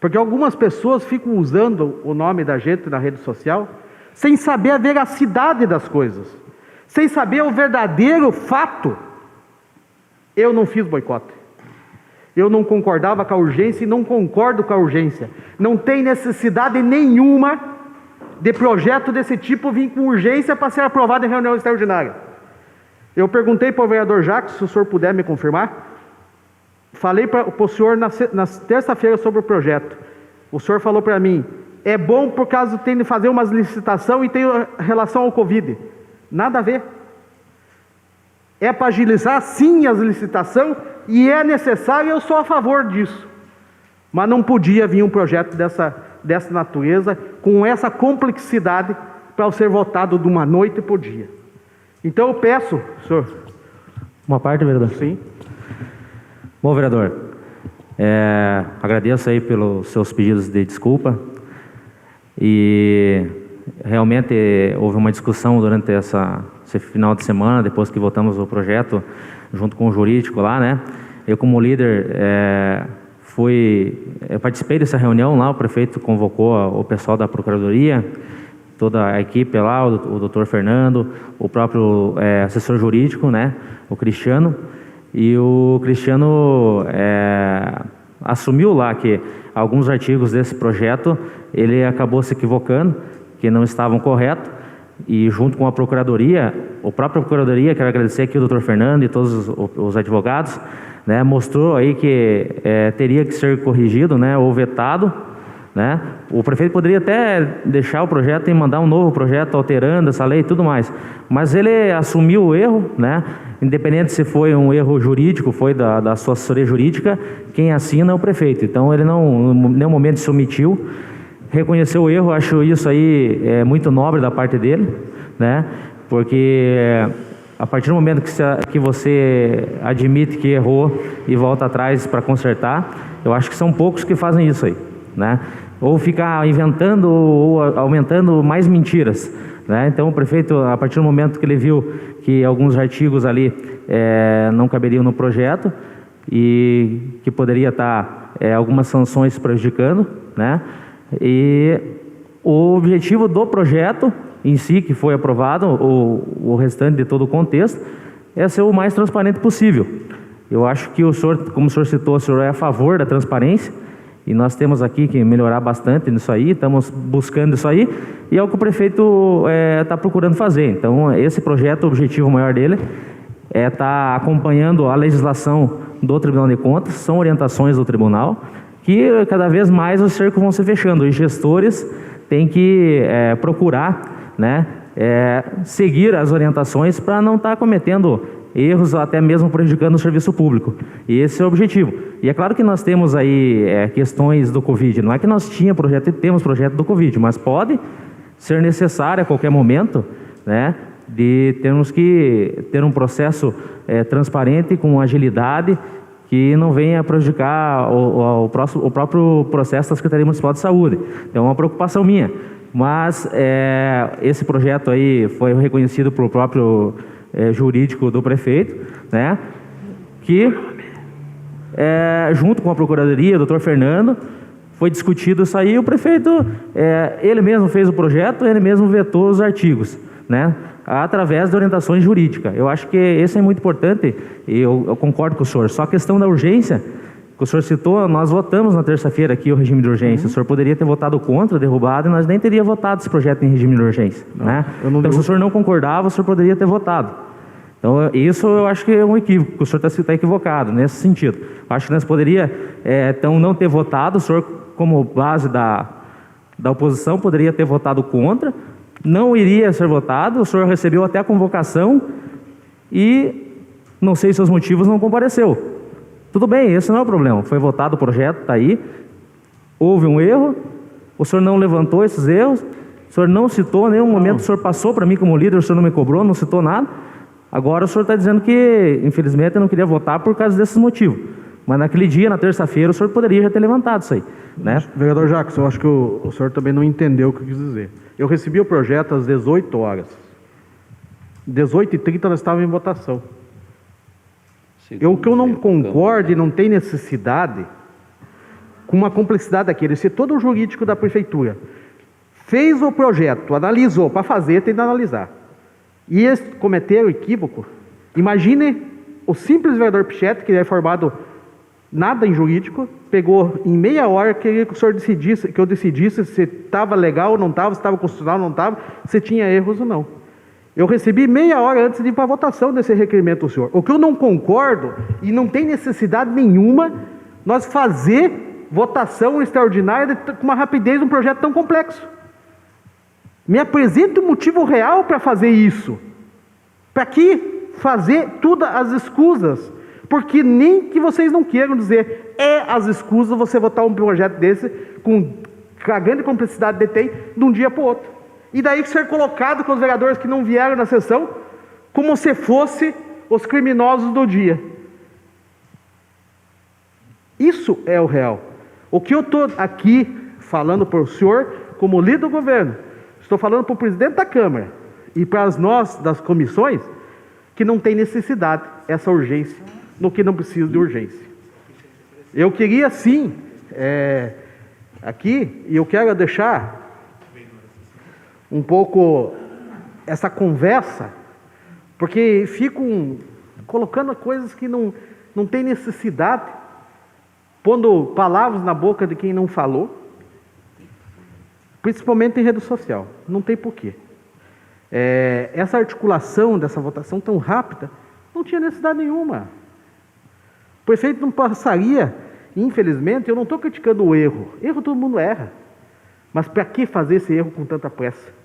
[SPEAKER 6] porque algumas pessoas ficam usando o nome da gente na rede social, sem saber a veracidade das coisas, sem saber o verdadeiro fato. Eu não fiz boicote. Eu não concordava com a urgência e não concordo com a urgência. Não tem necessidade nenhuma de projeto desse tipo vir com urgência para ser aprovado em reunião extraordinária. Eu perguntei para o vereador Jacques, se o senhor puder me confirmar. Falei para o senhor na terça-feira sobre o projeto. O senhor falou para mim, é bom por causa tem de fazer umas licitação e tem relação ao Covid. Nada a ver. É para agilizar sim as licitações e é necessário, eu sou a favor disso. Mas não podia vir um projeto dessa natureza, com essa complexidade, para ser votado de uma noite por dia. Então eu peço, senhor.
[SPEAKER 2] Uma parte, vereador?
[SPEAKER 6] Sim.
[SPEAKER 2] Bom, vereador, agradeço aí pelos seus pedidos de desculpa. E realmente houve uma discussão durante esse final de semana, depois que votamos o projeto, junto com o jurídico lá, né? Eu, como líder, eu participei dessa reunião lá, o prefeito convocou o pessoal da Procuradoria, toda a equipe lá, o doutor Fernando, o próprio assessor jurídico, né? O Cristiano. E o Cristiano assumiu lá que alguns artigos desse projeto ele acabou se equivocando, que não estavam corretos, e junto com a Procuradoria, a própria Procuradoria, quero agradecer aqui o doutor Fernando e todos os advogados, né, mostrou aí que teria que ser corrigido, né, ou vetado, né. O prefeito poderia até deixar o projeto e mandar um novo projeto alterando essa lei e tudo mais, mas ele assumiu o erro, né, independente se foi um erro jurídico, foi da sua assessoria jurídica, quem assina é o prefeito. Então ele não, em nenhum momento se omitiu, reconheceu o erro. Acho isso aí muito nobre da parte dele, né? Porque a partir do momento que você admite que errou e volta atrás para consertar, eu acho que são poucos que fazem isso aí, né? Ou ficar inventando ou aumentando mais mentiras, né? Então o prefeito, a partir do momento que ele viu que alguns artigos ali não caberiam no projeto e que poderia estar algumas sanções prejudicando, né? E o objetivo do projeto em si, que foi aprovado, o restante de todo o contexto, é ser o mais transparente possível. Eu acho que o senhor, como o senhor citou, o senhor é a favor da transparência, e nós temos aqui que melhorar bastante nisso aí, estamos buscando isso aí, e é o que o prefeito está procurando fazer. Então, esse projeto, o objetivo maior dele é estar acompanhando a legislação do Tribunal de Contas, são orientações do tribunal, que cada vez mais os cercos vão se fechando. Os gestores têm que procurar, né, seguir as orientações para não estar cometendo erros, até mesmo prejudicando o serviço público. E esse é o objetivo. E é claro que nós temos aí questões do Covid. Não é que nós temos projeto do Covid, mas pode ser necessário a qualquer momento, né, de termos que ter um processo transparente, com agilidade, que não venha prejudicar o próprio processo da Secretaria Municipal de Saúde. Então é uma preocupação minha. Mas esse projeto aí foi reconhecido pelo próprio jurídico do prefeito, né, que junto com a Procuradoria, o doutor Fernando, Foi discutido isso aí, o prefeito, ele mesmo fez o projeto, ele mesmo vetou os artigos, né? Através de orientações jurídicas. Eu acho que isso é muito importante, e eu concordo com o senhor. Só a questão da urgência, que o senhor citou, nós votamos na terça-feira aqui o regime de urgência. O senhor poderia ter votado contra, derrubado, e nós nem teríamos votado esse projeto em regime de urgência. Né? Então, se o senhor não concordava, o senhor poderia ter votado. Então, isso eu acho que é um equívoco, o senhor está equivocado nesse sentido. Eu acho que nós poderíamos, então, não ter votado, o senhor, como base da oposição, poderia ter votado contra, não iria ser votado, o senhor recebeu até a convocação e, não sei se os motivos, não compareceu. Tudo bem, esse não é o problema. Foi votado o projeto, está aí. Houve um erro, o senhor não levantou esses erros, o senhor não citou, em nenhum momento o senhor passou para mim como líder, o senhor não me cobrou, não citou nada. Agora o senhor está dizendo que, infelizmente, eu não queria votar por causa desses motivos. Mas naquele dia, na terça-feira, o senhor poderia já ter levantado isso aí. Né?
[SPEAKER 6] Vereador Jackson, eu acho que o senhor também não entendeu o que eu quis dizer. Eu recebi o projeto às 18 horas. 18h30 nós estávamos em votação. O que eu não concordo e não tem necessidade, com uma complexidade daquele, ser todo o jurídico da prefeitura, fez o projeto, analisou, para fazer tem que analisar. E eles cometeram equívoco. Imagine o simples vereador Pichetti, que é formado nada em jurídico, pegou em meia hora, queria que o senhor decidisse, que eu decidisse se estava legal ou não estava, se estava constitucional ou não estava, se tinha erros ou não. Eu recebi meia hora antes de ir para a votação desse requerimento do senhor. O que eu não concordo, e não tem necessidade nenhuma, nós fazer votação extraordinária com uma rapidez de um projeto tão complexo. Me apresente um motivo real para fazer isso. Para que fazer todas as escusas? Porque nem que vocês não queiram dizer, as escusas você votar um projeto desse, com a grande complexidade que tem, de um dia para o outro. E daí ser colocado com os vereadores que não vieram na sessão, como se fosse os criminosos do dia. Isso é o real. O que eu estou aqui falando para o senhor, como líder do governo, estou falando para o presidente da Câmara e para nós das comissões, que não tem necessidade essa urgência, no que não precisa de urgência. Eu queria sim, aqui, e eu quero deixar um pouco essa conversa, porque ficam colocando coisas que não tem necessidade, pondo palavras na boca de quem não falou, principalmente em rede social. Não tem porquê. Essa articulação dessa votação tão rápida não tinha necessidade nenhuma. O prefeito não passaria, infelizmente, eu não estou criticando o erro. Erro todo mundo erra. Mas para que fazer esse erro com tanta pressa?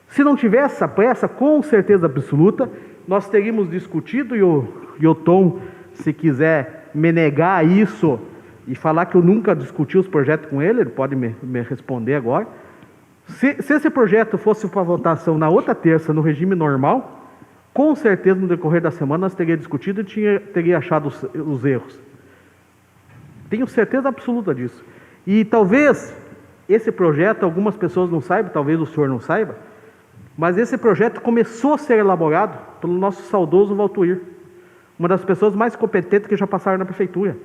[SPEAKER 6] Se não tivesse essa pressa, com certeza absoluta, nós teríamos discutido, e o Tom, se quiser me negar isso e falar que eu nunca discuti os projetos com ele pode me responder agora. Se esse projeto fosse para votação na outra terça, no regime normal, com certeza no decorrer da semana nós teríamos discutido e teria achado os erros. Tenho certeza absoluta disso. E talvez esse projeto, algumas pessoas não saibam, talvez o senhor não saiba, mas esse projeto começou a ser elaborado pelo nosso saudoso Valtuir, uma das pessoas mais competentes que já passaram na prefeitura.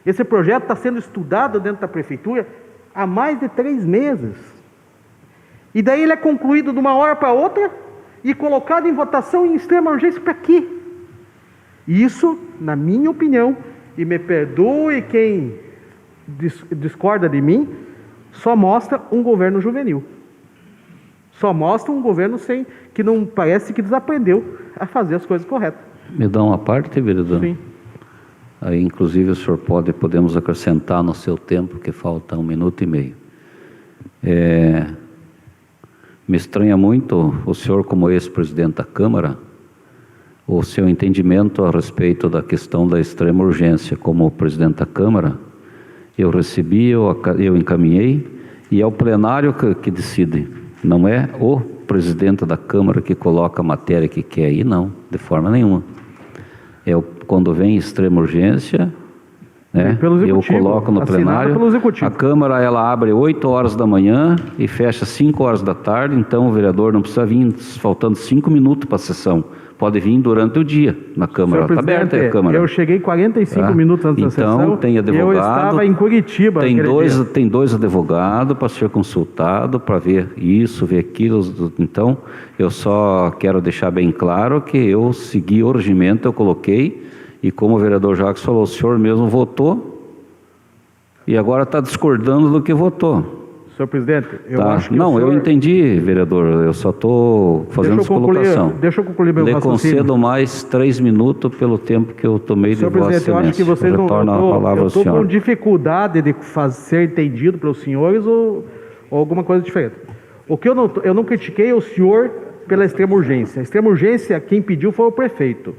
[SPEAKER 6] Esse projeto está sendo estudado dentro da prefeitura há mais de 3 meses. E daí ele é concluído de uma hora para outra e colocado em votação em extrema urgência. Para quê? Isso, na minha opinião, e me perdoe quem discorda de mim, só mostra um governo juvenil. Só mostra um governo que não parece que desaprendeu a fazer as coisas corretas.
[SPEAKER 1] Me dá uma parte, vereador?
[SPEAKER 6] Sim.
[SPEAKER 1] Aí, inclusive, o senhor podemos acrescentar no seu tempo, que falta 1 minuto e meio. Me estranha muito o senhor, como ex-presidente da Câmara, o seu entendimento a respeito da questão da extrema urgência. Como presidente da Câmara, eu recebi, eu encaminhei, e é o plenário que decide. Não é o presidente da Câmara que coloca a matéria que quer ir, não, de forma nenhuma. Quando vem extrema urgência, né, eu coloco no plenário. A Câmara ela abre 8 horas da manhã e fecha 5 horas da tarde, então o vereador não precisa vir faltando 5 minutos para a sessão, pode vir durante o dia na Câmara. Está aberta a Câmara.
[SPEAKER 6] Eu cheguei 45 minutos antes da sessão.
[SPEAKER 1] Então, tem advogado.
[SPEAKER 6] Eu estava em Curitiba.
[SPEAKER 1] Tem dois advogados para ser consultado, para ver isso, ver aquilo. Então, eu só quero deixar bem claro que eu segui o regimento, eu coloquei, e como o vereador Jacques falou, o senhor mesmo votou, e agora está discordando do que votou.
[SPEAKER 6] Senhor presidente, eu
[SPEAKER 1] Tá.
[SPEAKER 6] acho que
[SPEAKER 1] Não,
[SPEAKER 6] o senhor...
[SPEAKER 1] eu entendi, vereador, eu só estou fazendo essa colocação.
[SPEAKER 6] Deixa eu concluir meu
[SPEAKER 1] Lhe
[SPEAKER 6] raciocínio.
[SPEAKER 1] concedo mais 3 minutos pelo tempo que eu tomei de
[SPEAKER 6] Senhor
[SPEAKER 1] vossa
[SPEAKER 6] presidente, eu acho que
[SPEAKER 1] excelência.
[SPEAKER 6] vocês não...
[SPEAKER 1] Retorno a palavra
[SPEAKER 6] Eu
[SPEAKER 1] ao
[SPEAKER 6] estou com
[SPEAKER 1] senhor.
[SPEAKER 6] dificuldade de ser entendido pelos senhores ou alguma coisa diferente. O que eu não critiquei o senhor pela extrema urgência. A extrema urgência, quem pediu foi o prefeito.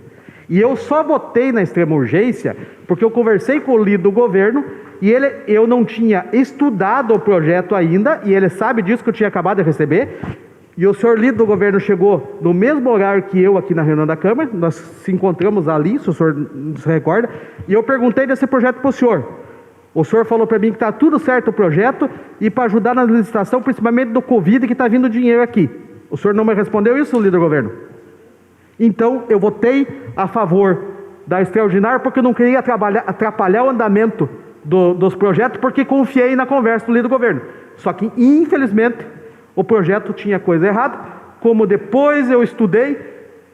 [SPEAKER 6] E eu só votei na extrema urgência porque eu conversei com o líder do governo e eu não tinha estudado o projeto ainda, e ele sabe disso que eu tinha acabado de receber, e o senhor líder do governo chegou no mesmo horário que eu aqui na reunião da Câmara, nós se encontramos ali, se o senhor se recorda, e eu perguntei desse projeto para o senhor. O senhor falou para mim que está tudo certo o projeto, e para ajudar na licitação, principalmente do Covid, que está vindo dinheiro aqui. O senhor não me respondeu isso, líder do governo? Então, eu votei a favor da extraordinária, porque eu não queria atrapalhar o andamento dos projetos, porque confiei na conversa do líder do governo. Só que, infelizmente, o projeto tinha coisa errada. Como depois eu estudei,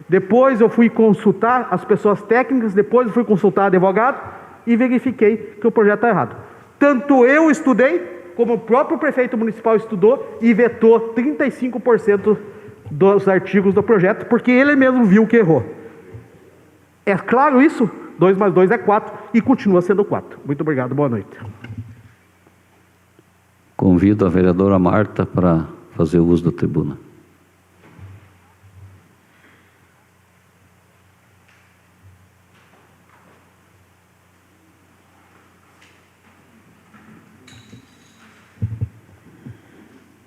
[SPEAKER 6] depois eu fui consultar as pessoas técnicas, depois eu fui consultar advogado e verifiquei que o projeto está errado. Tanto eu estudei, como o próprio prefeito municipal estudou e vetou 35% dos artigos do projeto, porque ele mesmo viu que errou. É claro isso? 2 mais 2 é 4 e continua sendo 4. Muito obrigado, boa noite.
[SPEAKER 1] Convido a vereadora Marta para fazer uso da tribuna.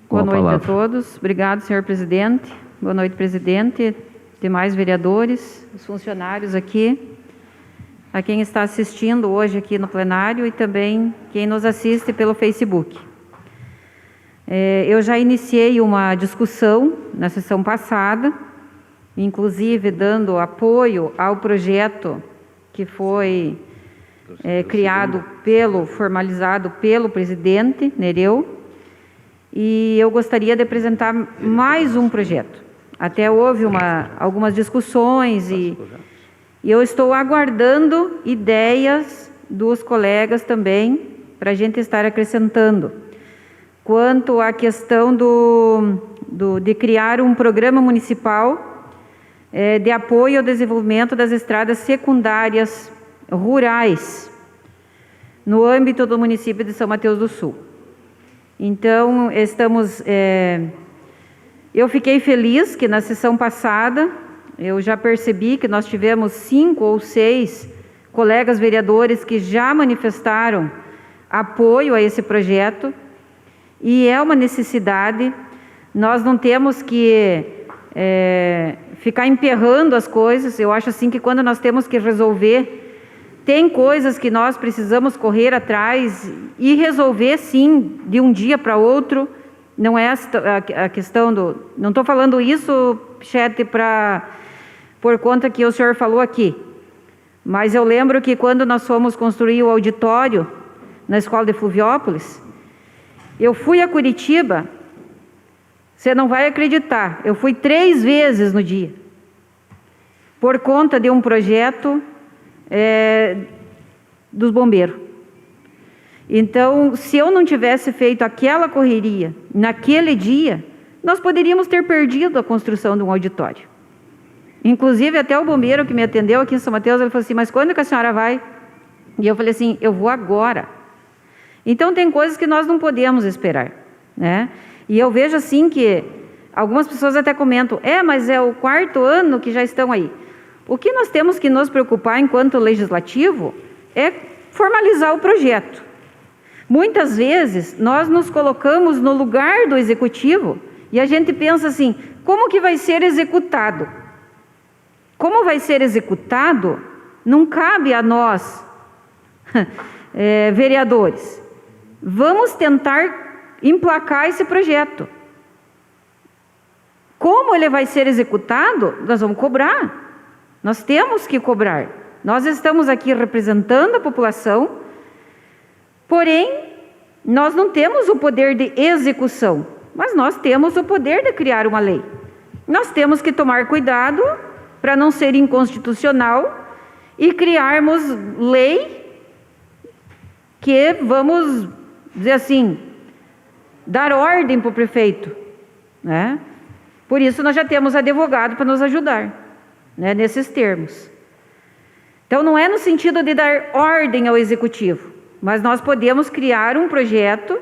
[SPEAKER 5] Boa noite a todos. Obrigado, senhor presidente. Boa noite, presidente, demais vereadores, os funcionários aqui, a quem está assistindo hoje aqui no plenário e também quem nos assiste pelo Facebook. Eu já iniciei uma discussão na sessão passada, inclusive dando apoio ao projeto que foi formalizado pelo presidente Nereu, e eu gostaria de apresentar mais um projeto. Até houve algumas discussões e eu estou aguardando ideias dos colegas também para a gente estar acrescentando. Quanto à questão de criar um programa municipal de apoio ao desenvolvimento das estradas secundárias rurais no âmbito do município de São Mateus do Sul. Então, eu fiquei feliz que na sessão passada eu já percebi que nós tivemos 5 ou 6 colegas vereadores que já manifestaram apoio a esse projeto, e é uma necessidade. Nós não temos que ficar emperrando as coisas. Eu acho assim que quando nós temos que resolver, tem coisas que nós precisamos correr atrás e resolver sim, de um dia para outro. Não é a questão do... Não estou falando isso, Chete, por conta que o senhor falou aqui. Mas eu lembro que quando nós fomos construir o auditório na Escola de Fluviópolis, eu fui a Curitiba, você não vai acreditar, eu fui 3 vezes no dia, por conta de um projeto dos bombeiros. Então, se eu não tivesse feito aquela correria naquele dia, nós poderíamos ter perdido a construção de um auditório. Inclusive, até o bombeiro que me atendeu aqui em São Mateus, ele falou assim, mas quando que a senhora vai? E eu falei assim, eu vou agora. Então, tem coisas que nós não podemos esperar, né? E eu vejo assim que algumas pessoas até comentam, mas é o 4º ano que já estão aí. O que nós temos que nos preocupar enquanto legislativo é formalizar o projeto. Muitas vezes, nós nos colocamos no lugar do executivo e a gente pensa assim, como que vai ser executado? Como vai ser executado, não cabe a nós, vereadores. Vamos tentar emplacar esse projeto. Como ele vai ser executado, nós vamos cobrar. Nós temos que cobrar. Nós estamos aqui representando a população, porém, nós não temos o poder de execução, mas nós temos o poder de criar uma lei. Nós temos que tomar cuidado para não ser inconstitucional e criarmos lei que, vamos dizer assim, dar ordem para o prefeito, né? Por isso nós já temos advogado para nos ajudar, né, nesses termos. Então não é no sentido de dar ordem ao executivo, mas nós podemos criar um projeto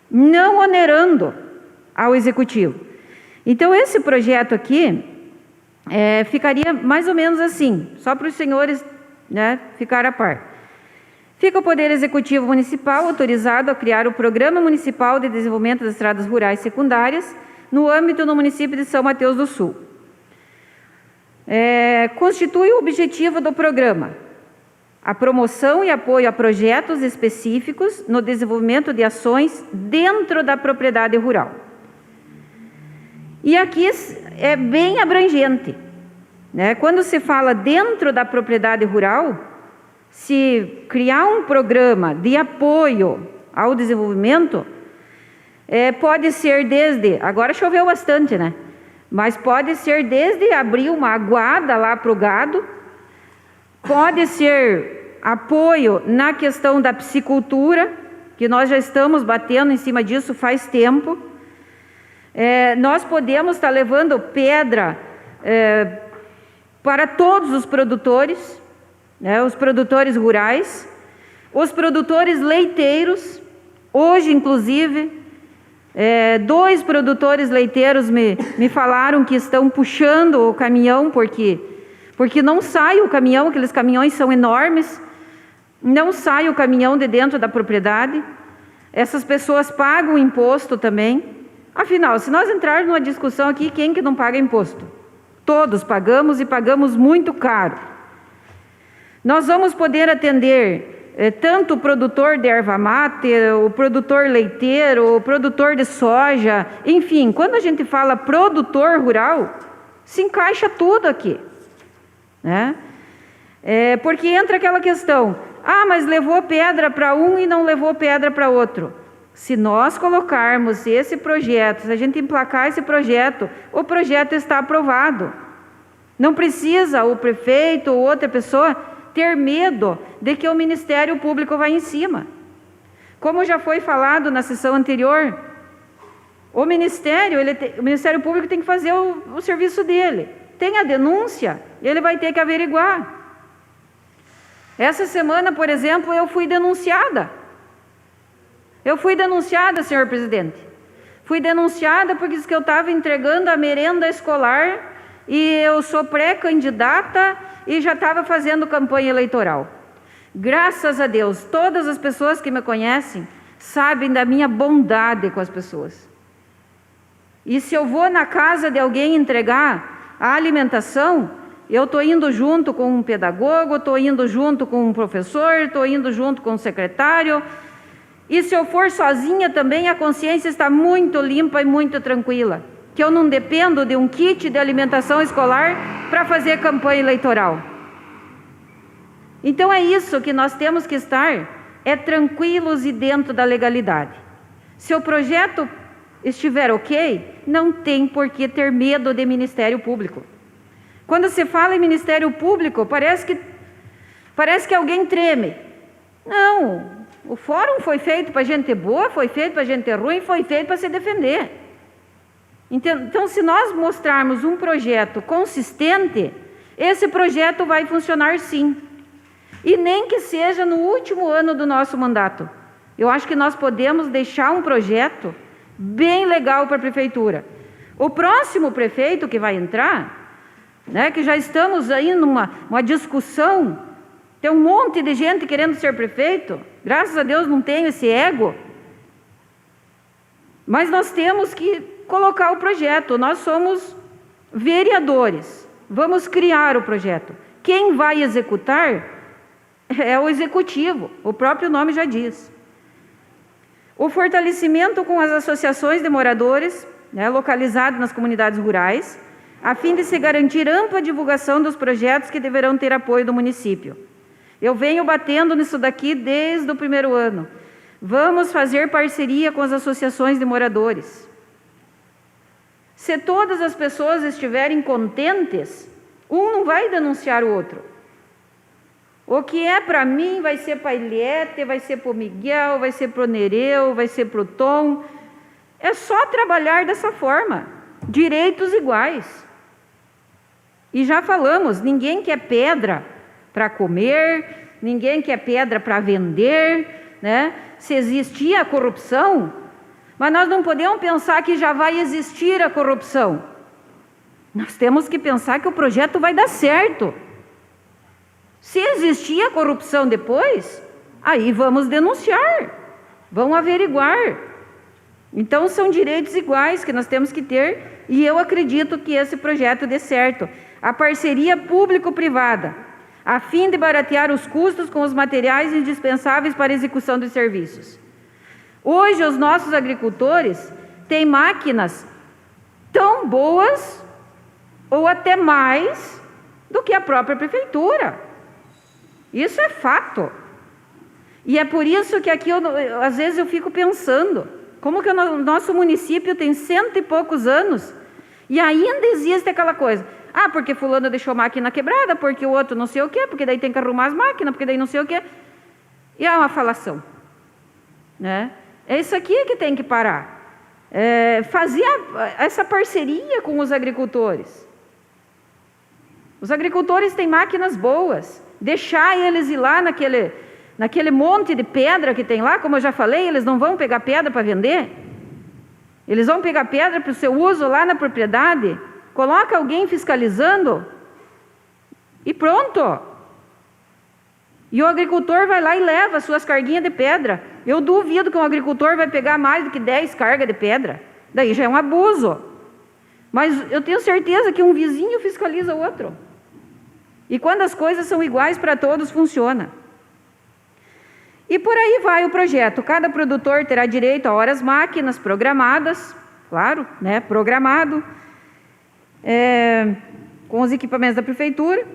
[SPEAKER 5] não onerando ao executivo. Então esse projeto aqui ficaria mais ou menos assim, só para os senhores, né, ficar a par. Fica o Poder Executivo Municipal autorizado a criar o Programa Municipal de Desenvolvimento das Estradas Rurais Secundárias no âmbito do município de São Mateus do Sul. Constitui o objetivo do programa a promoção e apoio a projetos específicos no desenvolvimento de ações dentro da propriedade rural. E aqui é bem abrangente, né? Quando se fala dentro da propriedade rural, se criar um programa de apoio ao desenvolvimento, pode ser desde, agora choveu bastante, né? Mas pode ser desde abrir uma aguada lá para o gado, pode ser apoio na questão da piscicultura, que nós já estamos batendo em cima disso faz tempo. Nós podemos estar levando pedra para todos os produtores, né, os produtores rurais, os produtores leiteiros. Hoje, inclusive, 2 produtores leiteiros me falaram que estão puxando o caminhão, porque não sai o caminhão, aqueles caminhões são enormes, não sai o caminhão de dentro da propriedade. Essas pessoas pagam imposto também. Afinal, se nós entrarmos numa discussão aqui, quem que não paga imposto? Todos pagamos e pagamos muito caro. Nós vamos poder atender tanto o produtor de erva mate, o produtor leiteiro, o produtor de soja, enfim, quando a gente fala produtor rural, se encaixa tudo aqui, né? Porque entra aquela questão, mas levou pedra para um e não levou pedra para outro. Se nós colocarmos esse projeto, se a gente emplacar esse projeto, o projeto está aprovado. Não precisa o prefeito ou outra pessoa ter medo de que o Ministério Público vai em cima. Como já foi falado na sessão anterior, o Ministério Público tem que fazer o serviço dele. Tem a denúncia, ele vai ter que averiguar. Essa semana, por exemplo, eu fui denunciada. Senhor presidente. Fui denunciada porque disse que eu estava entregando a merenda escolar e eu sou pré-candidata e já estava fazendo campanha eleitoral. Graças a Deus, todas as pessoas que me conhecem sabem da minha bondade com as pessoas. E se eu vou na casa de alguém entregar a alimentação, eu estou indo junto com um pedagogo, estou indo junto com um professor, estou indo junto com um secretário. E se eu for sozinha também, a consciência está muito limpa e muito tranquila, que eu não dependo de um kit de alimentação escolar para fazer campanha eleitoral. Então é isso que nós temos que estar, tranquilos e dentro da legalidade. Se o projeto estiver ok, não tem por que ter medo de Ministério Público. Quando se fala em Ministério Público, parece que alguém treme. Não, o fórum foi feito para gente boa, foi feito para gente ruim, foi feito para se defender. Então, se nós mostrarmos um projeto consistente, esse projeto vai funcionar sim. E nem que seja no último ano do nosso mandato. Eu acho que nós podemos deixar um projeto bem legal para a prefeitura. O próximo prefeito que vai entrar, né, que já estamos aí numa discussão, tem um monte de gente querendo ser prefeito, graças a Deus não tenho esse ego, mas nós temos que colocar o projeto, nós somos vereadores, vamos criar o projeto. Quem vai executar é o executivo, o próprio nome já diz. O fortalecimento com as associações de moradores, né, localizados nas comunidades rurais, a fim de se garantir ampla divulgação dos projetos que deverão ter apoio do município. Eu venho batendo nisso daqui desde o primeiro ano. Vamos fazer parceria com as associações de moradores. Se todas as pessoas estiverem contentes, um não vai denunciar o outro. O que é para mim vai ser para a Eliette, vai ser para o Miguel, vai ser para o Nereu, vai ser para o Tom. É só trabalhar dessa forma. Direitos iguais. E já falamos, ninguém quer pedra para comer, ninguém quer pedra para vender, né? Se existia a corrupção, mas nós não podemos pensar que já vai existir a corrupção. Nós temos que pensar que o projeto vai dar certo. Se existir a corrupção depois, aí vamos denunciar, vamos averiguar. Então são direitos iguais que nós temos que ter, e eu acredito que esse projeto dê certo. A parceria público-privada, a fim de baratear os custos com os materiais indispensáveis para a execução dos serviços. Hoje, os nossos agricultores têm máquinas tão boas, ou até mais, do que a própria prefeitura. Isso é fato. E é por isso que aqui, às vezes, eu fico pensando, como que o nosso município tem 100 e poucos anos, e ainda existe aquela coisa, porque fulano deixou máquina quebrada, porque o outro não sei o quê, porque daí tem que arrumar as máquinas, porque daí não sei o quê. E é uma falação, né? É isso aqui que tem que parar. Fazer essa parceria com os agricultores. Os agricultores têm máquinas boas. Deixar eles ir lá naquele monte de pedra que tem lá, como eu já falei, eles não vão pegar pedra para vender. Eles vão pegar pedra para o seu uso lá na propriedade. Coloca alguém fiscalizando e pronto. E o agricultor vai lá e leva as suas carguinhas de pedra. Eu duvido que um agricultor vai pegar mais do que 10 cargas de pedra. Daí já é um abuso. Mas eu tenho certeza que um vizinho fiscaliza o outro. E quando as coisas são iguais para todos, funciona. E por aí vai o projeto. Cada produtor terá direito a horas máquinas programadas, claro, né, programado, com os equipamentos da prefeitura.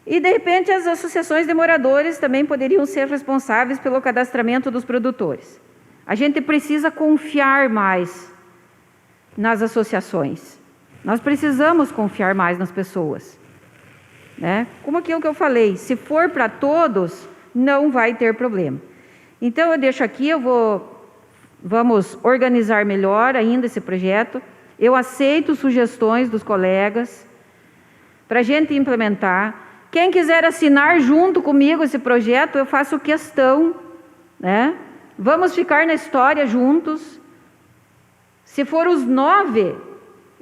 [SPEAKER 5] E, de repente, as associações de moradores também poderiam ser responsáveis pelo cadastramento dos produtores. A gente precisa confiar mais nas associações. Nós precisamos confiar mais nas pessoas, né? Como aquilo que eu falei, se for para todos, não vai ter problema. Então, eu deixo aqui, vamos organizar melhor ainda esse projeto. Eu aceito sugestões dos colegas para a gente implementar. Quem quiser assinar junto comigo esse projeto, eu faço questão, né? Vamos ficar na história juntos. Se for os 9,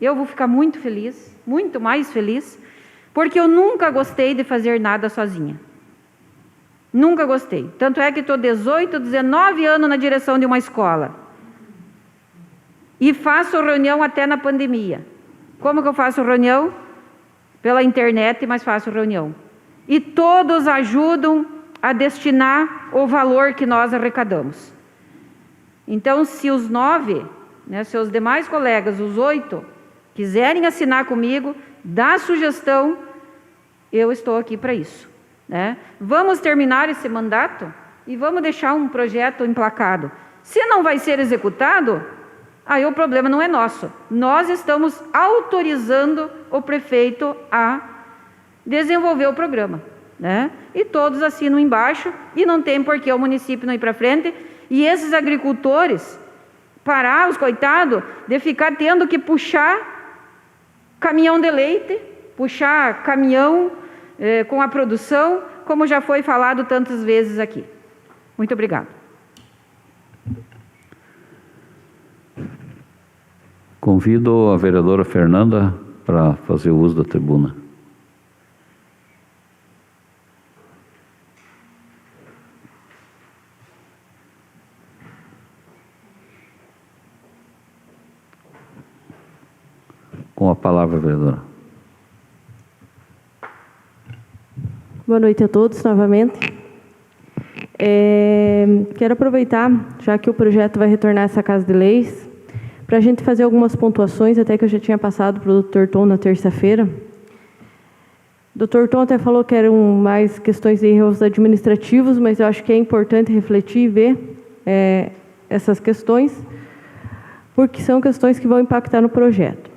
[SPEAKER 5] eu vou ficar muito feliz, muito mais feliz, porque eu nunca gostei de fazer nada sozinha. Nunca gostei. Tanto é que estou 18, 19 anos na direção de uma escola. E faço reunião até na pandemia. Como que eu faço reunião? Pela internet, mas faço reunião. E todos ajudam a destinar o valor que nós arrecadamos. Então, se os 9, né, se os demais colegas, os 8, quiserem assinar comigo, dar sugestão, eu estou aqui para isso, né? Vamos terminar esse mandato e vamos deixar um projeto emplacado. Se não vai ser executado, aí o problema não é nosso. Nós estamos autorizando o prefeito a desenvolver o programa, né? E todos assinam embaixo e não tem por que o município não ir para frente. E esses agricultores parar, os coitados, de ficar tendo que puxar caminhão de leite, puxar caminhão com a produção, como já foi falado tantas vezes aqui. Muito obrigada.
[SPEAKER 1] Convido a vereadora Fernanda para fazer o uso da tribuna. Com a palavra, vereadora.
[SPEAKER 4] Boa noite a todos, novamente. Quero aproveitar, já que o projeto vai retornar a essa Casa de Leis, para a gente fazer algumas pontuações, até que eu já tinha passado para o Dr. Tom na terça-feira. O Dr. Tom até falou que eram mais questões de erros administrativos, mas eu acho que é importante refletir e ver essas questões, porque são questões que vão impactar no projeto.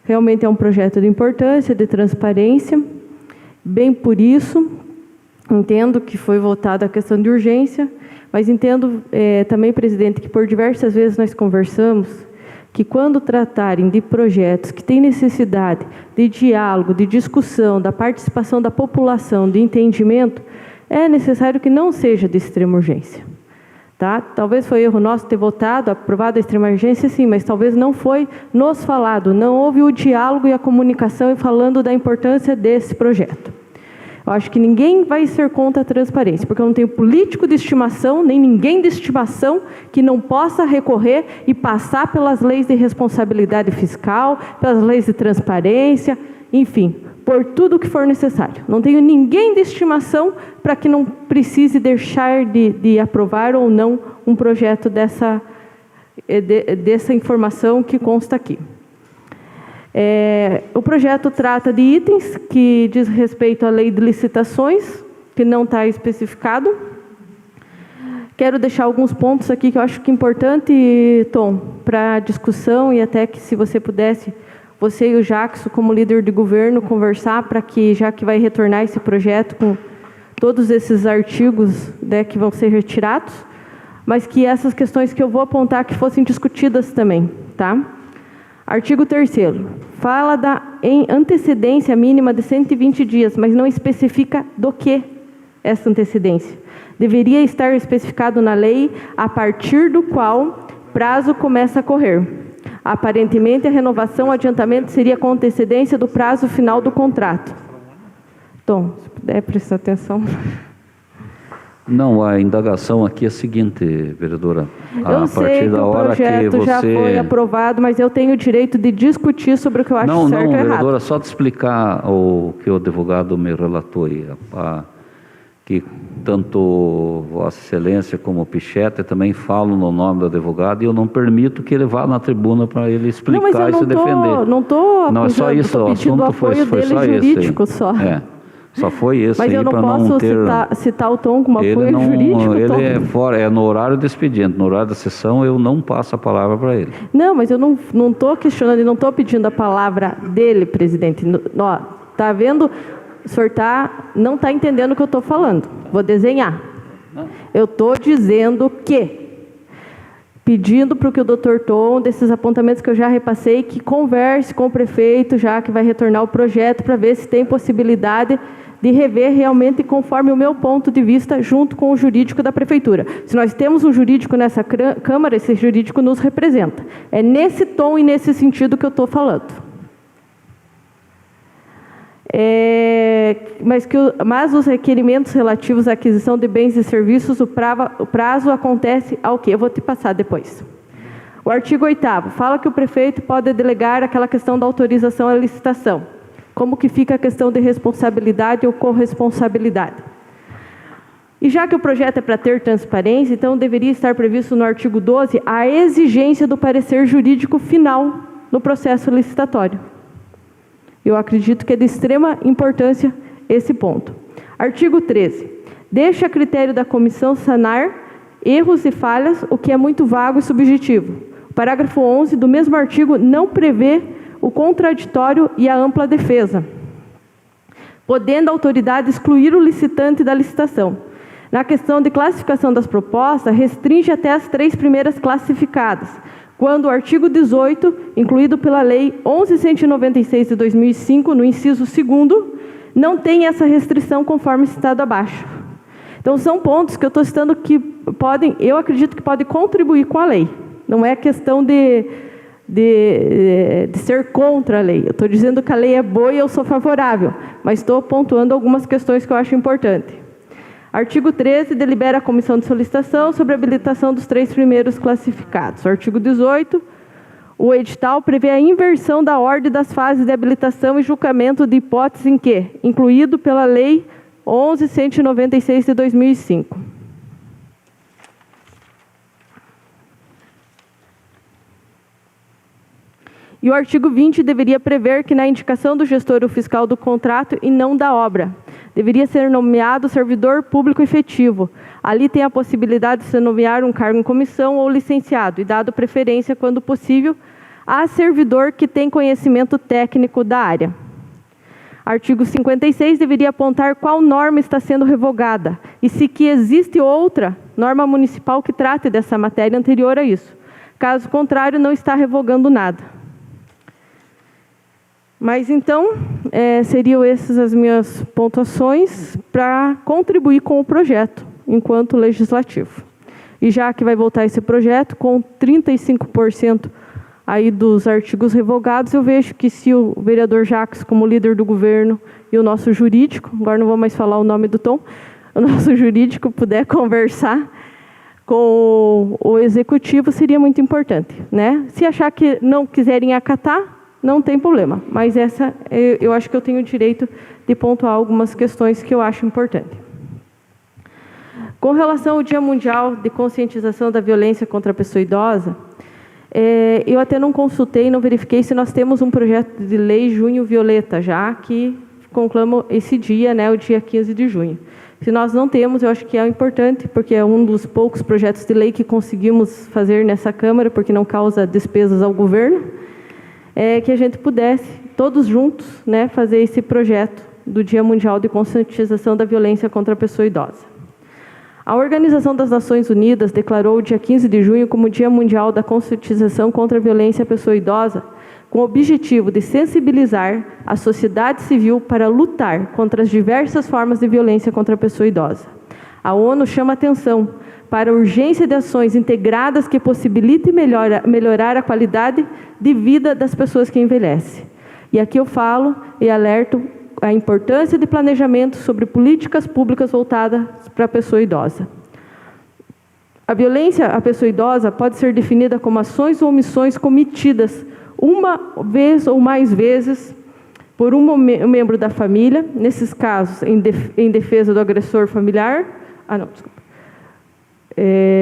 [SPEAKER 4] Realmente é um projeto de importância, de transparência, bem por isso, entendo que foi votada a questão de urgência, mas entendo também, presidente, que por diversas vezes nós conversamos que quando tratarem de projetos que têm necessidade de diálogo, de discussão, da participação da população, de entendimento, é necessário que não seja de extrema urgência. Tá? Talvez foi erro nosso ter votado, aprovado a extrema urgência, sim, mas talvez não foi nos falado, não houve o diálogo e a comunicação falando da importância desse projeto. Eu acho que ninguém vai ser contra a transparência, porque eu não tenho político de estimação, nem ninguém de estimação que não possa recorrer e passar pelas leis de responsabilidade fiscal, pelas leis de transparência, enfim, por tudo o que for necessário. Não tenho ninguém de estimação para que não precise deixar de aprovar ou não um projeto dessa informação que consta aqui. O projeto trata de itens que diz respeito à lei de licitações, que não está especificado. Quero deixar alguns pontos aqui que eu acho que é importante, Tom, para discussão, e até que, se você pudesse, você e o Jackson, como líder de governo, conversar para que, já que vai retornar esse projeto com todos esses artigos, né, que vão ser retirados, mas que essas questões que eu vou apontar que fossem discutidas também, tá? Artigo 3º, fala em antecedência mínima de 120 dias, mas não especifica do que essa antecedência. Deveria estar especificado na lei a partir do qual prazo começa a correr. Aparentemente, a renovação ou adiantamento seria com antecedência do prazo final do contrato. Tom, se puder prestar atenção.
[SPEAKER 1] Não, a indagação aqui é a seguinte, vereadora.
[SPEAKER 4] Eu sei que o projeto já foi aprovado, mas eu tenho o direito de discutir sobre o que eu acho certo ou errado. Não,
[SPEAKER 1] vereadora, só te explicar o que o advogado me relatou aí, que tanto Vossa Excelência como o Picheta também falam no nome do advogado, e eu não permito que ele vá na tribuna para ele explicar e se defender.
[SPEAKER 4] Não
[SPEAKER 1] é só isso, o assunto foi só
[SPEAKER 4] jurídico
[SPEAKER 1] esse.
[SPEAKER 4] Só.
[SPEAKER 1] Só foi esse.
[SPEAKER 4] Mas
[SPEAKER 1] aí,
[SPEAKER 4] eu não posso citar o Tom como apoio jurídico.
[SPEAKER 1] Ele é fora, no horário do expediente, no horário da sessão eu não passo a palavra para ele.
[SPEAKER 4] Não, mas eu não estou questionando e não estou pedindo a palavra dele, presidente. Ó, tá vendo? O senhor não está entendendo o que eu estou falando. Vou desenhar. Eu estou dizendo pedindo para que o Dr. Tom, desses apontamentos que eu já repassei, que converse com o prefeito, já que vai retornar o projeto, para ver se tem possibilidade de rever realmente conforme o meu ponto de vista, junto com o jurídico da prefeitura. Se nós temos um jurídico nessa Câmara, esse jurídico nos representa. É nesse tom e nesse sentido que eu estou falando. Mas os requerimentos relativos à aquisição de bens e serviços, o prazo acontece ao quê? Eu vou te passar depois. O artigo 8º fala que o prefeito pode delegar aquela questão da autorização à licitação. Como que fica a questão de responsabilidade ou corresponsabilidade? E já que o projeto é para ter transparência, então deveria estar previsto no artigo 12 a exigência do parecer jurídico final no processo licitatório. Eu acredito que é de extrema importância esse ponto. Artigo 13. Deixa a critério da comissão sanar erros e falhas, o que é muito vago e subjetivo. O parágrafo 11 do mesmo artigo não prevê o contraditório e a ampla defesa, podendo a autoridade excluir o licitante da licitação. Na questão de classificação das propostas, restringe até as 3 primeiras classificadas, quando o artigo 18, incluído pela Lei 11.196 de 2005, no inciso 2º, não tem essa restrição conforme citado abaixo. Então, são pontos que eu estou citando que eu acredito que podem contribuir com a lei. Não é questão de ser contra a lei. Eu estou dizendo que a lei é boa e eu sou favorável, mas estou pontuando algumas questões que eu acho importantes. Artigo 13, delibera a comissão de solicitação sobre a habilitação dos 3 primeiros classificados. Artigo 18, o edital prevê a inversão da ordem das fases de habilitação e julgamento de hipótese em que, incluído pela Lei 11.196 de 2005. E o artigo 20 deveria prever que na indicação do gestor o fiscal do contrato e não da obra. Deveria ser nomeado servidor público efetivo. Ali tem a possibilidade de se nomear um cargo em comissão ou licenciado, e dado preferência, quando possível, a servidor que tem conhecimento técnico da área. Artigo 56 deveria apontar qual norma está sendo revogada e se que existe outra norma municipal que trate dessa matéria anterior a isso. Caso contrário, não está revogando nada. Mas então, seriam essas as minhas pontuações para contribuir com o projeto, enquanto legislativo. E já que vai voltar esse projeto, com 35% aí dos artigos revogados, eu vejo que se o vereador Jacques, como líder do governo, e o nosso jurídico, agora não vou mais falar o nome do Tom, o nosso jurídico puder conversar com o executivo, seria muito importante, né? Se achar que não quiserem acatar, não tem problema, mas eu acho que eu tenho o direito de pontuar algumas questões que eu acho importantes. Com relação ao Dia Mundial de Conscientização da Violência contra a Pessoa Idosa, eu até não consultei, não verifiquei se nós temos um projeto de lei Junho Violeta, já que conclamo esse dia, né, o dia 15 de junho. Se nós não temos, eu acho que é importante, porque é um dos poucos projetos de lei que conseguimos fazer nessa Câmara, porque não causa despesas ao governo, que a gente pudesse, todos juntos, né, fazer esse projeto do Dia Mundial de Conscientização da Violência contra a Pessoa Idosa. A Organização das Nações Unidas declarou o dia 15 de junho como Dia Mundial da Conscientização contra a Violência à Pessoa Idosa, com o objetivo de sensibilizar a sociedade civil para lutar contra as diversas formas de violência contra a pessoa idosa. A ONU chama atenção para a urgência de ações integradas que possibilitem melhorar a qualidade de vida das pessoas que envelhecem. E aqui eu falo e alerto a importância de planejamento sobre políticas públicas voltadas para a pessoa idosa. A violência à pessoa idosa pode ser definida como ações ou omissões cometidas uma vez ou mais vezes por um membro da família, nesses casos em defesa do agressor familiar,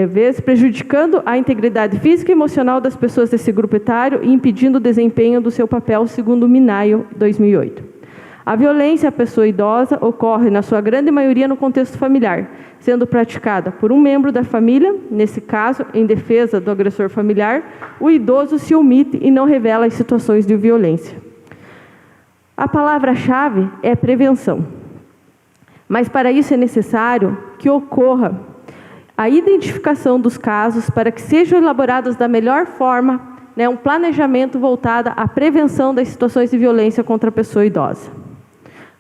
[SPEAKER 4] vezes prejudicando a integridade física e emocional das pessoas desse grupo etário e impedindo o desempenho do seu papel, segundo o MINAIO 2008. A violência à pessoa idosa ocorre, na sua grande maioria, no contexto familiar, sendo praticada por um membro da família, nesse caso, em defesa do agressor familiar, o idoso se omite e não revela as situações de violência. A palavra-chave é prevenção, mas para isso é necessário que ocorra a identificação dos casos para que sejam elaborados da melhor forma, né, um planejamento voltado à prevenção das situações de violência contra a pessoa idosa.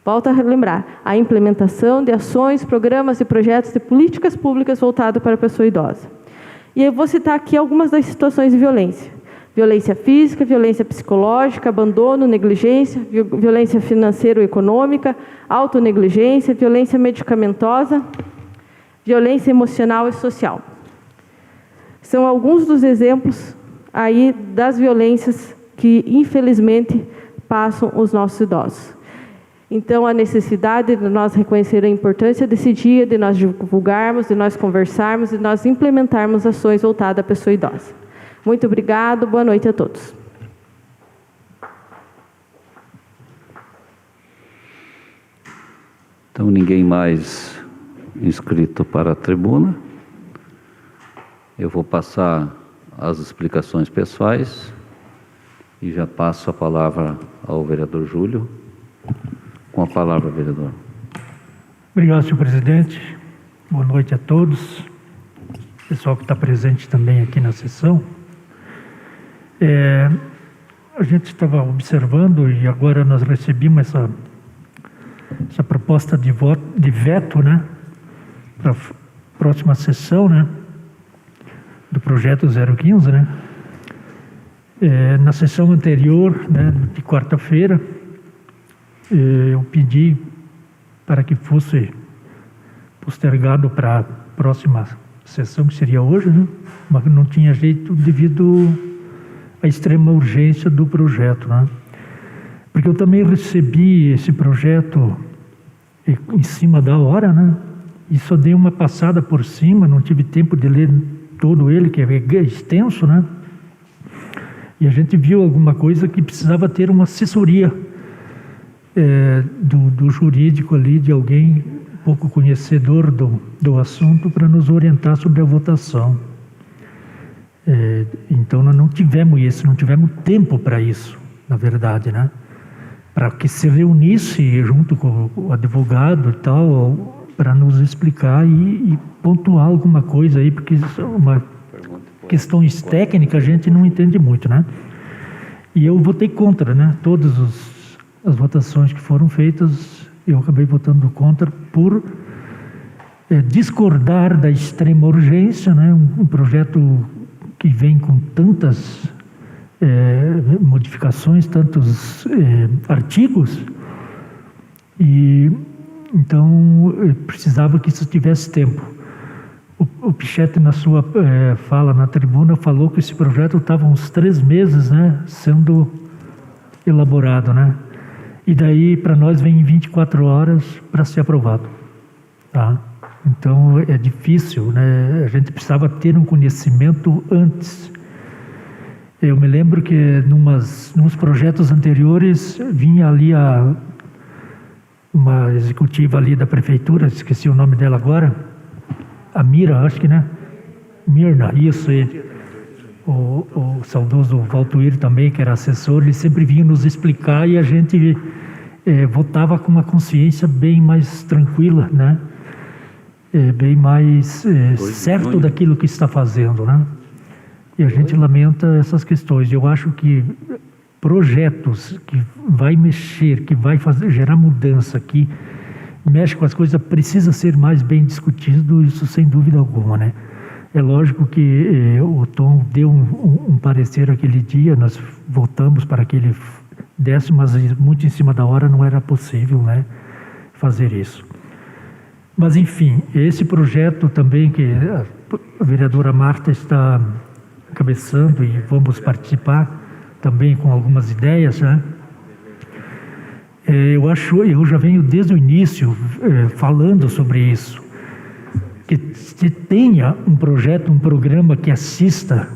[SPEAKER 4] Volto a relembrar, a implementação de ações, programas e projetos de políticas públicas voltados para a pessoa idosa. E eu vou citar aqui algumas das situações de violência. Violência física, violência psicológica, abandono, negligência, violência financeira ou econômica, autonegligência, violência medicamentosa, violência emocional e social. São alguns dos exemplos aí das violências que, infelizmente, passam os nossos idosos. Então, a necessidade de nós reconhecer a importância desse dia, de nós divulgarmos, de nós conversarmos, de nós implementarmos ações voltadas à pessoa idosa. Muito obrigado, boa noite a todos.
[SPEAKER 1] Então, ninguém mais inscrito para a tribuna. Eu vou passar as explicações pessoais e já passo a palavra ao vereador Júlio. Com a palavra, vereador.
[SPEAKER 8] Obrigado, senhor presidente. Boa noite a todos. Pessoal que está presente também aqui na sessão. A gente estava observando e agora nós recebemos essa proposta de veto, né, para a próxima sessão, né, do projeto 015, né. Na sessão anterior, né, de quarta-feira, eu pedi para que fosse postergado para a próxima sessão, que seria hoje, né? Mas não tinha jeito devido à extrema urgência do projeto, né? Porque eu também recebi esse projeto em cima da hora, né? E só dei uma passada por cima, não tive tempo de ler todo ele, que é extenso, né? E a gente viu alguma coisa que precisava ter uma assessoria do jurídico ali, de alguém pouco conhecedor do assunto, para nos orientar sobre a votação. Então nós não tivemos isso, não tivemos tempo para isso, na verdade, né? Para que se reunisse junto com o advogado e tal, para nos explicar e pontuar alguma coisa aí, porque questões técnicas a gente não entende muito, né? E eu votei contra, né? Todas as votações que foram feitas, eu acabei votando contra por discordar da extrema urgência, né? Um projeto que vem com tantas modificações, tantos artigos, e então precisava que isso tivesse tempo. O Pichetti, na sua fala na tribuna, falou que esse projeto estava uns 3 meses, né, sendo elaborado, né? E daí para nós vem em 24 horas para ser aprovado, tá? Então é difícil, né? A gente precisava ter um conhecimento antes. Eu me lembro que nos projetos anteriores vinha ali uma executiva ali da prefeitura, esqueci o nome dela agora, a Mira, acho que, né? Mirna, isso. O saudoso Valtuir também, que era assessor, ele sempre vinha nos explicar e a gente votava com uma consciência bem mais tranquila, né? Bem mais certo daquilo que está fazendo, né? E a gente lamenta essas questões. Eu acho que projetos que vai mexer, que vai gerar mudança, que mexe com as coisas, precisa ser mais bem discutido, isso sem dúvida alguma, né? É lógico que o Tom deu um parecer aquele dia, nós votamos para que ele desse, mas muito em cima da hora não era possível, né, fazer isso. Mas, enfim, esse projeto também que a vereadora Marta está cabeçando e vamos participar também com algumas ideias, né? Eu já venho desde o início falando sobre isso, que se tenha um projeto, um programa que assista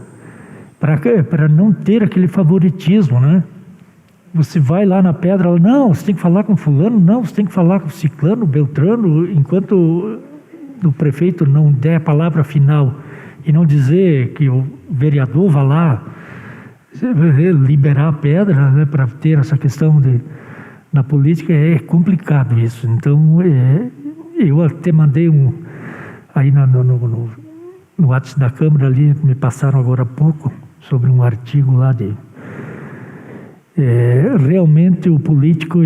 [SPEAKER 8] para não ter aquele favoritismo, né? Você vai lá na pedra, não, você tem que falar com fulano, não, você tem que falar com ciclano, beltrano, enquanto o prefeito não der a palavra final e não dizer que o vereador vá lá liberar a pedra, né, para ter essa questão na política, é complicado isso. Então, eu até mandei aí no WhatsApp da Câmara ali, me passaram agora há pouco, sobre um artigo lá realmente o político,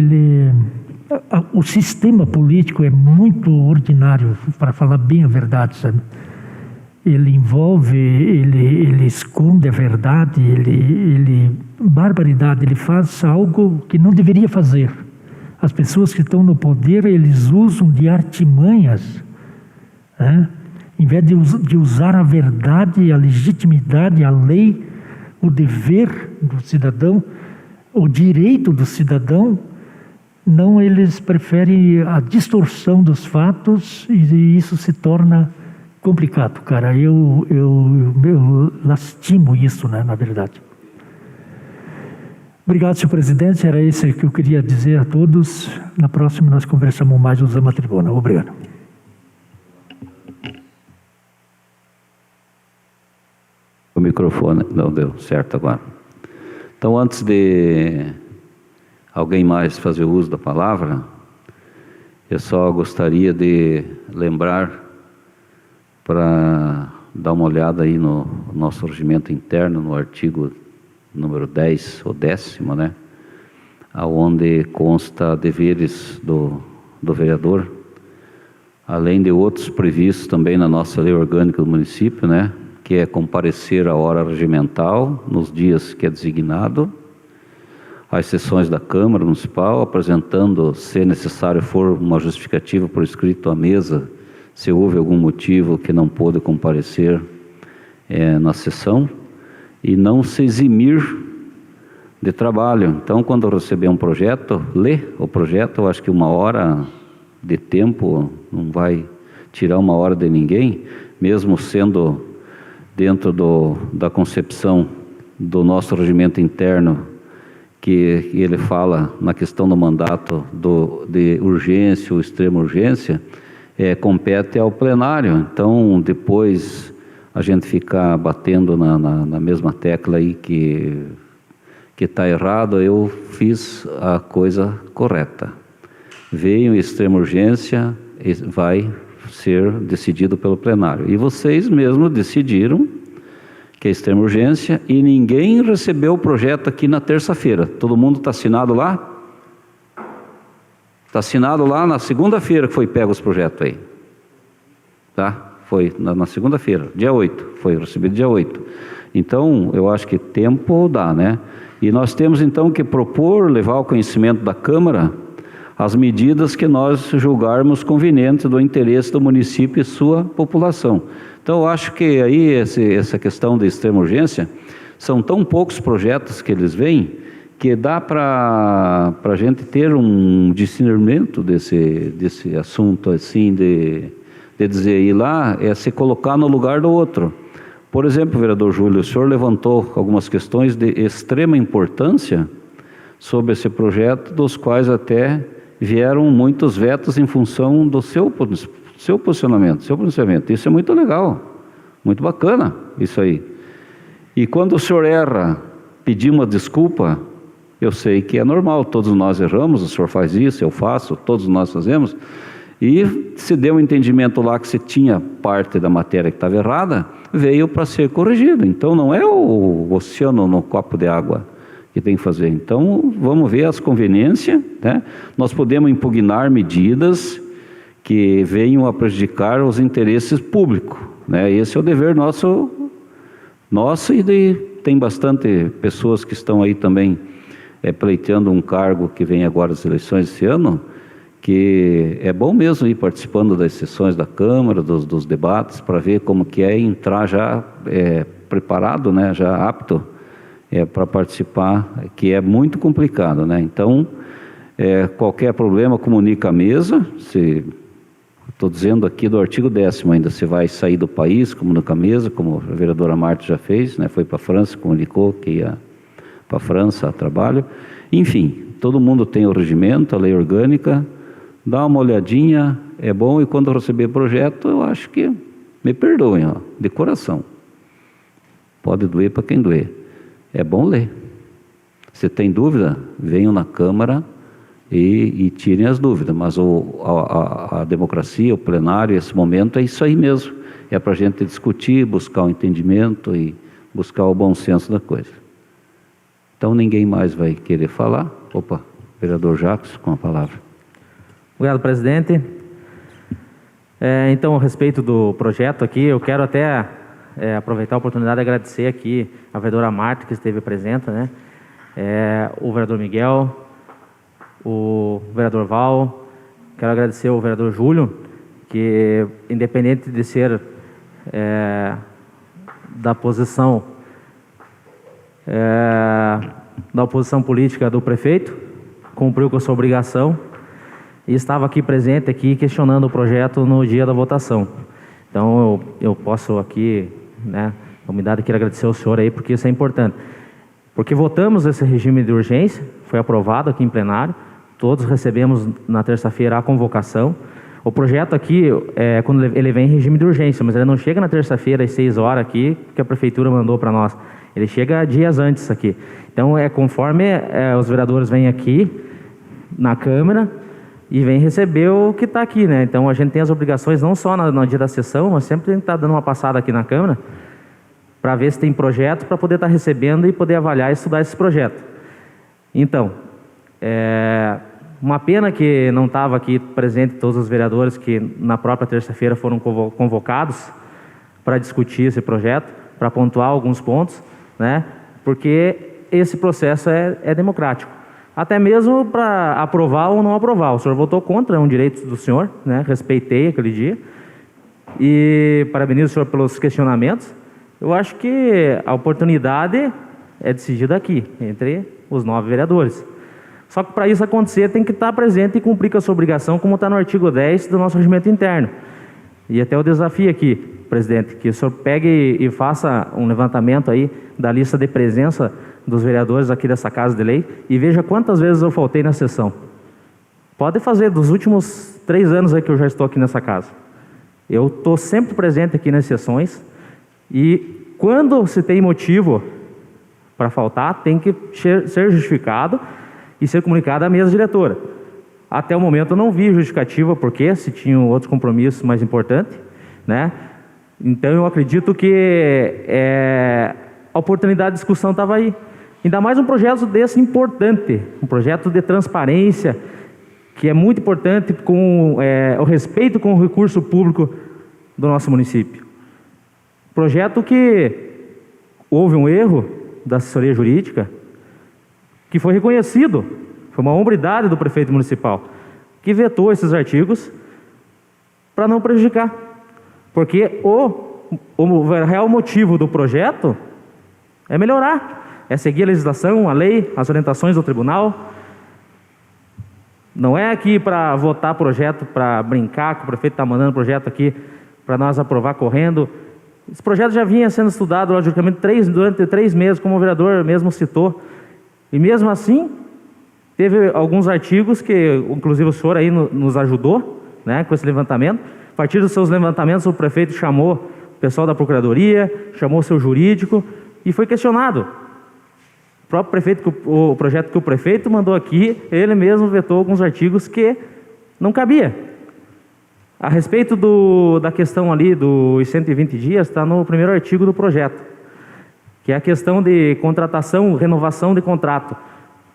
[SPEAKER 8] o sistema político é muito ordinário, para falar bem a verdade, sabe? Ele envolve, ele esconde a verdade, barbaridade, ele faz algo que não deveria fazer. As pessoas que estão no poder, eles usam de artimanhas, né? Em vez de usar a verdade, a legitimidade, a lei, o dever do cidadão, o direito do cidadão, não, eles preferem a distorção dos fatos e isso se torna complicado, cara. Eu lastimo isso, né, na verdade. Obrigado, senhor presidente. Era isso que eu queria dizer a todos. Na próxima nós conversamos mais, usamos a tribuna. Obrigado.
[SPEAKER 1] O microfone não deu certo agora. Então, antes de alguém mais fazer uso da palavra, eu só gostaria de lembrar, para dar uma olhada aí no nosso regimento interno, no artigo número 10, ou 10º, né, onde consta deveres do vereador, além de outros previstos também na nossa lei orgânica do município, né, que é comparecer à hora regimental, nos dias que é designado, às sessões da Câmara Municipal, apresentando, se necessário for, uma justificativa por escrito à mesa, se houve algum motivo que não pôde comparecer na sessão, e não se eximir de trabalho. Então, quando eu receber um projeto, lê o projeto, eu acho que 1 hora de tempo não vai tirar 1 hora de ninguém, mesmo sendo dentro da concepção do nosso regimento interno, que ele fala na questão do mandato de urgência ou extrema urgência, compete ao plenário. Então, depois a gente ficar batendo na mesma tecla aí que está errado, eu fiz a coisa correta. Veio em extrema urgência, vai ser decidido pelo plenário. E vocês mesmos decidiram que é extrema urgência, e ninguém recebeu o projeto aqui na terça-feira. Todo mundo está assinado lá? Está assinado lá na segunda-feira que foi pego os projetos aí. Tá? Foi na segunda-feira, dia 8. Foi recebido dia 8. Então, eu acho que tempo dá, né? E nós temos então que propor, levar ao conhecimento da Câmara as medidas que nós julgarmos convenientes do interesse do município e sua população. Então, eu acho que aí essa questão de extrema urgência, são tão poucos projetos que eles vêm, que dá para a gente ter um discernimento desse assunto, assim, de dizer, ir lá é se colocar no lugar do outro. Por exemplo, vereador Júlio, o senhor levantou algumas questões de extrema importância sobre esse projeto, dos quais até vieram muitos vetos em função do seu posicionamento, seu pronunciamento. Isso é muito legal, muito bacana, isso aí. E quando o senhor erra, pedir uma desculpa, eu sei que é normal, todos nós erramos, o senhor faz isso, eu faço, todos nós fazemos, e se deu um entendimento lá que se tinha parte da matéria que estava errada, veio para ser corrigido. Então não é o oceano no copo de água que tem que fazer. Então vamos ver as conveniências, né? Nós podemos impugnar medidas que venham a prejudicar os interesses públicos, né? Esse é o dever nosso e tem bastante pessoas que estão aí também pleiteando um cargo que vem agora as eleições esse ano, que é bom mesmo ir participando das sessões da Câmara, dos debates, para ver como que é entrar já preparado, né, já apto para participar, que é muito complicado, né? Então, qualquer problema, comunica à mesa. Estou dizendo aqui do artigo 10º ainda, se vai sair do país, comunica à mesa, como a vereadora Marta já fez, né? Foi para a França, comunicou que ia para a França a trabalho. Enfim, todo mundo tem o regimento, a lei orgânica, dá uma olhadinha, é bom, e quando eu receber projeto, eu acho que, me perdoem, ó, de coração. Pode doer para quem doer. É bom ler. Se tem dúvida, venham na Câmara e tirem as dúvidas. Mas a democracia, o plenário, esse momento é isso aí mesmo. É para a gente discutir, buscar o entendimento e buscar o bom senso da coisa. Então ninguém mais vai querer falar. Opa, vereador Jacques, com a palavra.
[SPEAKER 2] Obrigado, presidente. Então, a respeito do projeto aqui, eu quero até aproveitar a oportunidade de agradecer aqui a vereadora Marta, que esteve presente, né? O vereador Miguel, o vereador Val, quero agradecer ao vereador Júlio, que independente de ser da oposição política do prefeito, cumpriu com a sua obrigação e estava aqui presente, aqui questionando o projeto no dia da votação. Então eu posso aqui, né, a umidade, quero agradecer ao senhor aí, porque isso é importante. Porque votamos esse regime de urgência, foi aprovado aqui em plenário, todos recebemos na terça-feira a convocação. O projeto aqui, quando ele vem em regime de urgência, mas ele não chega na terça-feira às 6 horas aqui, que a prefeitura mandou para nós. Ele chega dias antes aqui. Então, conforme os vereadores vêm aqui na Câmara e vêm receber o que está aqui, né? Então, a gente tem as obrigações, não só no dia da sessão, mas sempre tem que estar dando uma passada aqui na Câmara para ver se tem projeto, para poder estar recebendo e poder avaliar e estudar esse projeto. Então, uma pena que não estava aqui presente todos os vereadores que na própria terça-feira foram convocados para discutir esse projeto, para pontuar alguns pontos, né? Porque esse processo é democrático. Até mesmo para aprovar ou não aprovar. O senhor votou contra, é um direito do senhor, né? Respeitei aquele dia. E parabenizo o senhor pelos questionamentos. Eu acho que a oportunidade é decidida aqui, entre os 9 vereadores. Só que para isso acontecer tem que estar presente e cumprir com a sua obrigação, como está no artigo 10 do nosso regimento interno. E até o desafio aqui, presidente, que o senhor pegue e faça um levantamento aí da lista de presença dos vereadores aqui dessa Casa de Lei e veja quantas vezes eu faltei na sessão. Pode fazer dos últimos 3 anos aí que eu já estou aqui nessa casa. Eu estou sempre presente aqui nas sessões e quando se tem motivo para faltar, tem que ser justificado e ser comunicado à mesa diretora. Até o momento eu não vi justificativa, porque se tinham outros compromissos mais importantes, né? Então eu acredito que a oportunidade de discussão estava aí. Ainda mais um projeto desse importante, um projeto de transparência, que é muito importante com o respeito com o recurso público do nosso município. Projeto que houve um erro da assessoria jurídica, que foi reconhecido, foi uma hombridade do prefeito municipal, que vetou esses artigos para não prejudicar. Porque o real motivo do projeto é melhorar, é seguir a legislação, a lei, as orientações do tribunal. Não é aqui para votar projeto, para brincar, que o prefeito está mandando projeto aqui para nós aprovar correndo. Esse projeto já vinha sendo estudado, logicamente, durante 3 meses, como o vereador mesmo citou. E mesmo assim, teve alguns artigos que, inclusive, o senhor aí nos ajudou, né, com esse levantamento. A partir dos seus levantamentos, o prefeito chamou o pessoal da procuradoria, chamou o seu jurídico e foi questionado. O próprio prefeito, o projeto que o prefeito mandou aqui, ele mesmo vetou alguns artigos que não cabia. A respeito da questão ali dos 120 dias, está no primeiro artigo do projeto, que é a questão de contratação, renovação de contrato.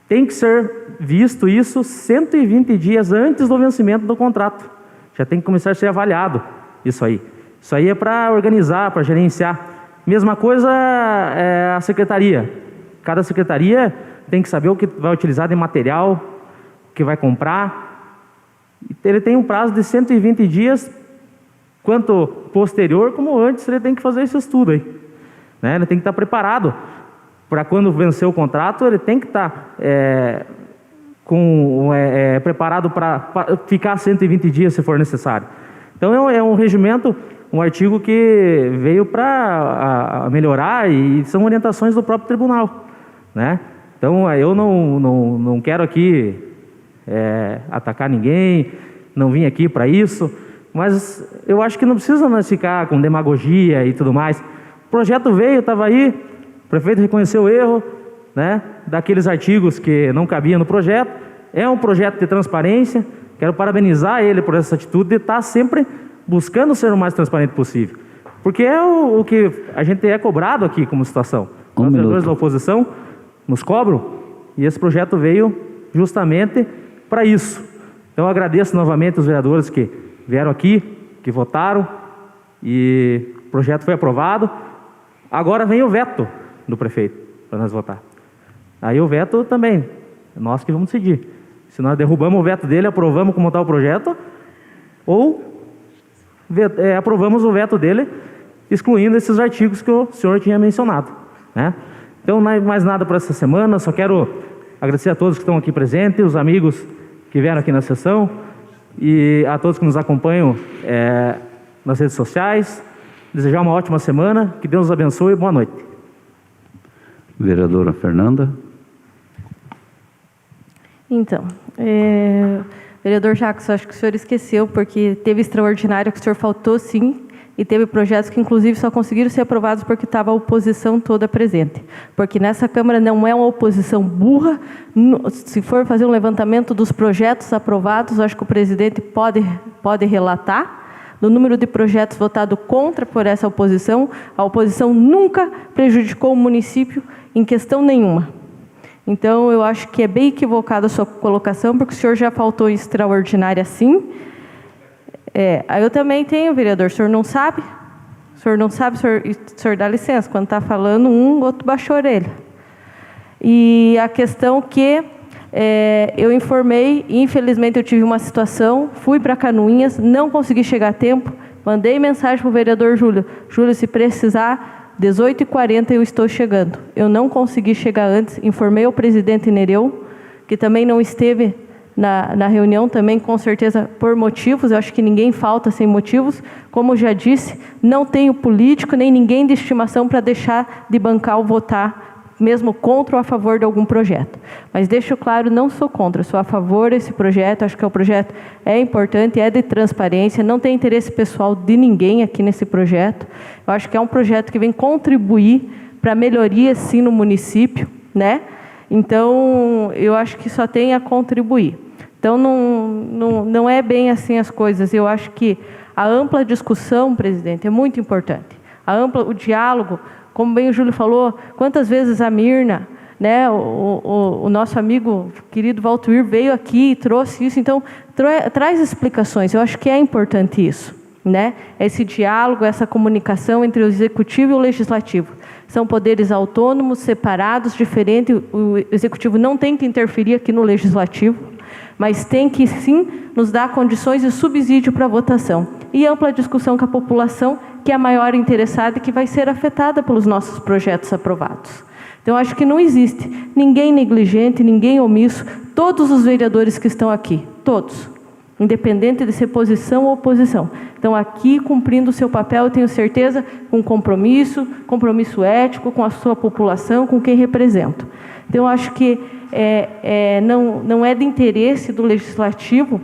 [SPEAKER 2] Tem que ser visto isso 120 dias antes do vencimento do contrato. Já tem que começar a ser avaliado isso aí. Isso aí é para organizar, para gerenciar. Mesma coisa é a secretaria. Cada secretaria tem que saber o que vai utilizar de material, o que vai comprar. Ele tem um prazo de 120 dias, quanto posterior como antes, ele tem que fazer esse estudo aí. Né? Ele tem que estar preparado para quando vencer o contrato, ele tem que estar preparado para ficar 120 dias se for necessário. Então é um regimento, um artigo que veio para melhorar e são orientações do próprio tribunal. Né? Então eu não quero aqui atacar ninguém, não vim aqui para isso, mas eu acho que não precisa nós ficar com demagogia e tudo mais. O projeto veio, estava aí, o prefeito reconheceu o erro, né, daqueles artigos que não cabiam no projeto. É um projeto de transparência, quero parabenizar ele por essa atitude de estar sempre buscando ser o mais transparente possível. Porque é o que a gente é cobrado aqui como situação. Os vereadores da oposição nos cobram e esse projeto veio justamente para isso. Então eu agradeço novamente os vereadores que vieram aqui, que votaram e o projeto foi aprovado. Agora vem o veto do prefeito para nós votar. Aí o veto também, é nós que vamos decidir. Se nós derrubamos o veto dele, aprovamos como está o projeto, ou aprovamos o veto dele, excluindo esses artigos que o senhor tinha mencionado. Né? Então, não é mais nada para essa semana, só quero agradecer a todos que estão aqui presentes, os amigos que vieram aqui na sessão, e a todos que nos acompanham nas redes sociais. Desejar uma ótima semana, que Deus nos abençoe e boa noite.
[SPEAKER 1] Vereadora Fernanda.
[SPEAKER 4] Então, vereador Jacques, acho que o senhor esqueceu, porque teve extraordinário que o senhor faltou sim, e teve projetos que inclusive só conseguiram ser aprovados porque estava a oposição toda presente. Porque nessa Câmara não é uma oposição burra. Se for fazer um levantamento dos projetos aprovados, acho que o presidente pode relatar do número de projetos votados contra por essa oposição. A oposição nunca prejudicou o município em questão nenhuma. Então, eu acho que é bem equivocada a sua colocação, porque o senhor já faltou em extraordinária sim. Aí eu também tenho, vereador, o senhor não sabe? O senhor não sabe, o senhor dá licença, quando está falando um, o outro baixa a orelha. E a questão que eu informei, infelizmente eu tive uma situação, fui para Canoinhas, não consegui chegar a tempo, mandei mensagem para o vereador Júlio. Júlio, se precisar, 18h40 eu estou chegando. Eu não consegui chegar antes, informei ao presidente Nereu, que também não esteve na reunião também, com certeza, por motivos. Eu acho que ninguém falta sem motivos. Como já disse, não tenho político nem ninguém de estimação para deixar de bancar ou votar, mesmo contra ou a favor de algum projeto. Mas deixo claro, não sou contra, sou a favor desse projeto. Acho que o projeto é importante, é de transparência, não tem interesse pessoal de ninguém aqui nesse projeto. Eu acho que é um projeto que vem contribuir para a melhoria, sim, no município, né? Então, eu acho que só tem a contribuir. Então, não é bem assim as coisas. Eu acho que a ampla discussão, presidente, é muito importante. O diálogo, como bem o Júlio falou, quantas vezes a Mirna, né, o nosso amigo querido Valtuir veio aqui e trouxe isso. Então, traz explicações. Eu acho que é importante isso, né? Esse diálogo, essa comunicação entre o executivo e o legislativo. São poderes autônomos, separados, diferentes. O executivo não tem que interferir aqui no legislativo, mas tem que, sim, nos dar condições e subsídio para a votação. E ampla discussão com a população, que é a maior interessada e que vai ser afetada pelos nossos projetos aprovados. Então, acho que não existe ninguém negligente, ninguém omisso, todos os vereadores que estão aqui, todos, independente de ser posição ou oposição, estão aqui cumprindo o seu papel, eu tenho certeza, com compromisso ético, com a sua população, com quem represento. Então, acho que não é de interesse do legislativo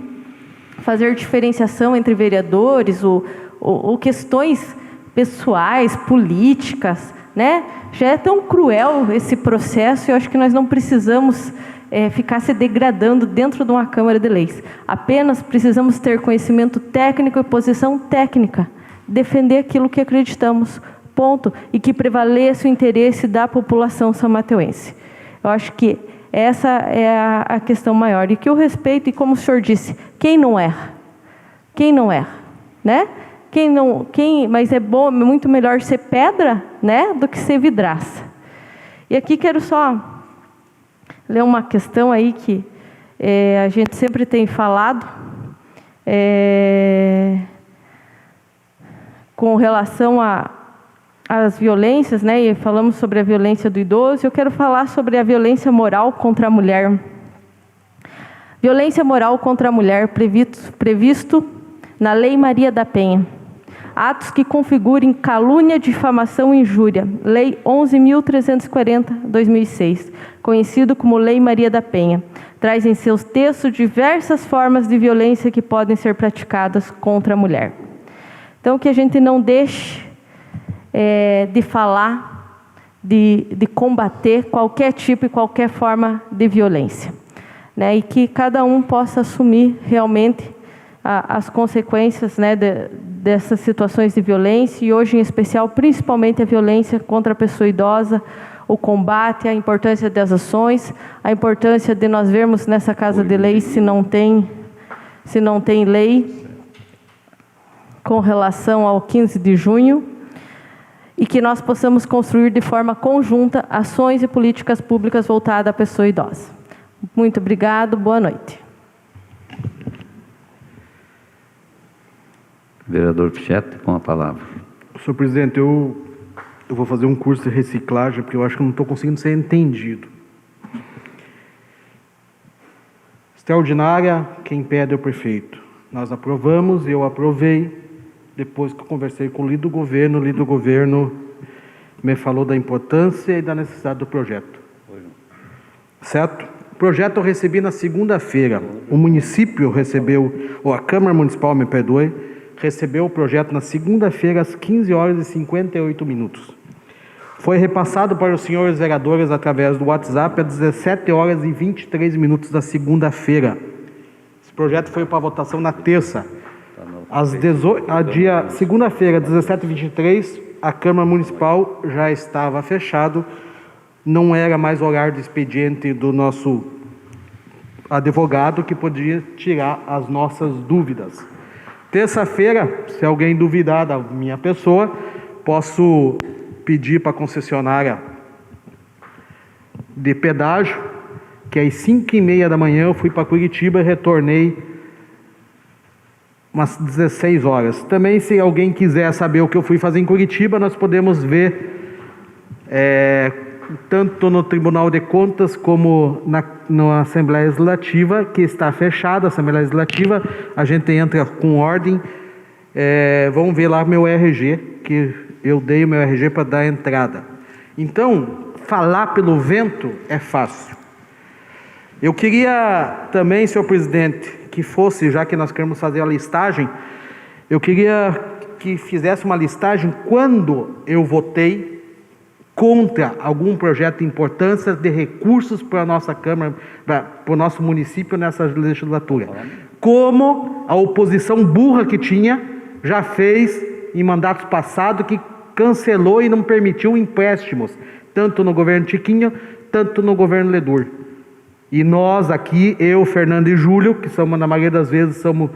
[SPEAKER 4] fazer diferenciação entre vereadores ou questões pessoais, políticas, né? Já é tão cruel esse processo, eu acho que nós não precisamos ficar se degradando dentro de uma Câmara de Leis. Apenas precisamos ter conhecimento técnico e posição técnica, defender aquilo que acreditamos, ponto, e que prevaleça o interesse da população são-mateuense. Eu acho que essa é a questão maior, e que eu respeito, e como o senhor disse, quem não erra? Quem não erra, né? Mas é bom, muito melhor ser pedra, né, do que ser vidraça. E aqui quero só ler uma questão aí que a gente sempre tem falado, com relação às violências, né, e falamos sobre a violência do idoso. Eu quero falar sobre a violência moral contra a mulher. Violência moral contra a mulher, previsto na Lei Maria da Penha. Atos que configurem calúnia, difamação e injúria. Lei 11.340/2006, conhecido como Lei Maria da Penha. Traz em seus textos diversas formas de violência que podem ser praticadas contra a mulher. Então, que a gente não deixe de falar, de combater qualquer tipo e qualquer forma de violência, né? E que cada um possa assumir realmente as consequências, né, dessas situações de violência, e hoje em especial, principalmente a violência contra a pessoa idosa, o combate, a importância das ações, a importância de nós vermos nessa Casa de Leis se não tem lei com relação ao 15 de junho, e que nós possamos construir de forma conjunta ações e políticas públicas voltadas à pessoa idosa. Muito obrigado, boa noite.
[SPEAKER 1] Vereador Pichetti, com a palavra.
[SPEAKER 6] Senhor presidente, eu vou fazer um curso de reciclagem, porque eu acho que eu não estou conseguindo ser entendido. Extraordinária, quem pede é o prefeito. Nós aprovamos, eu aprovei, depois que eu conversei com o líder do governo me falou da importância e da necessidade do projeto. Certo? O projeto eu recebi na segunda-feira. O município recebeu, ou a Câmara Municipal, me perdoe, recebeu o projeto na segunda-feira às 15h58. Foi repassado para os senhores vereadores através do WhatsApp às 17h23 da segunda-feira. Esse projeto foi para votação na terça. Segunda-feira, 17h23, a Câmara Municipal já estava fechado, não era mais horário de expediente do nosso advogado, que podia tirar as nossas dúvidas. Terça-feira, se alguém duvidar da minha pessoa, posso pedir para a concessionária de pedágio, que às 5h30 da manhã eu fui para Curitiba e retornei umas 16 horas. Também, se alguém quiser saber o que eu fui fazer em Curitiba, nós podemos ver tanto no Tribunal de Contas como na Assembleia Legislativa, que está fechada, a Assembleia Legislativa, a gente entra com ordem, vamos ver lá meu RG, que eu dei o meu RG para dar a entrada. Então, falar pelo vento é fácil. Eu queria também, senhor presidente, que fosse, já que nós queremos fazer a listagem, eu queria que fizesse uma listagem quando eu votei contra algum projeto de importância de recursos para a nossa Câmara, para o nosso município nessa legislatura. Como a oposição burra que tinha, já fez em mandatos passados, que cancelou e não permitiu empréstimos, tanto no governo Tiquinho, tanto no governo Ledur. E nós aqui, eu, Fernando e Júlio, que somos, na maioria das vezes, somos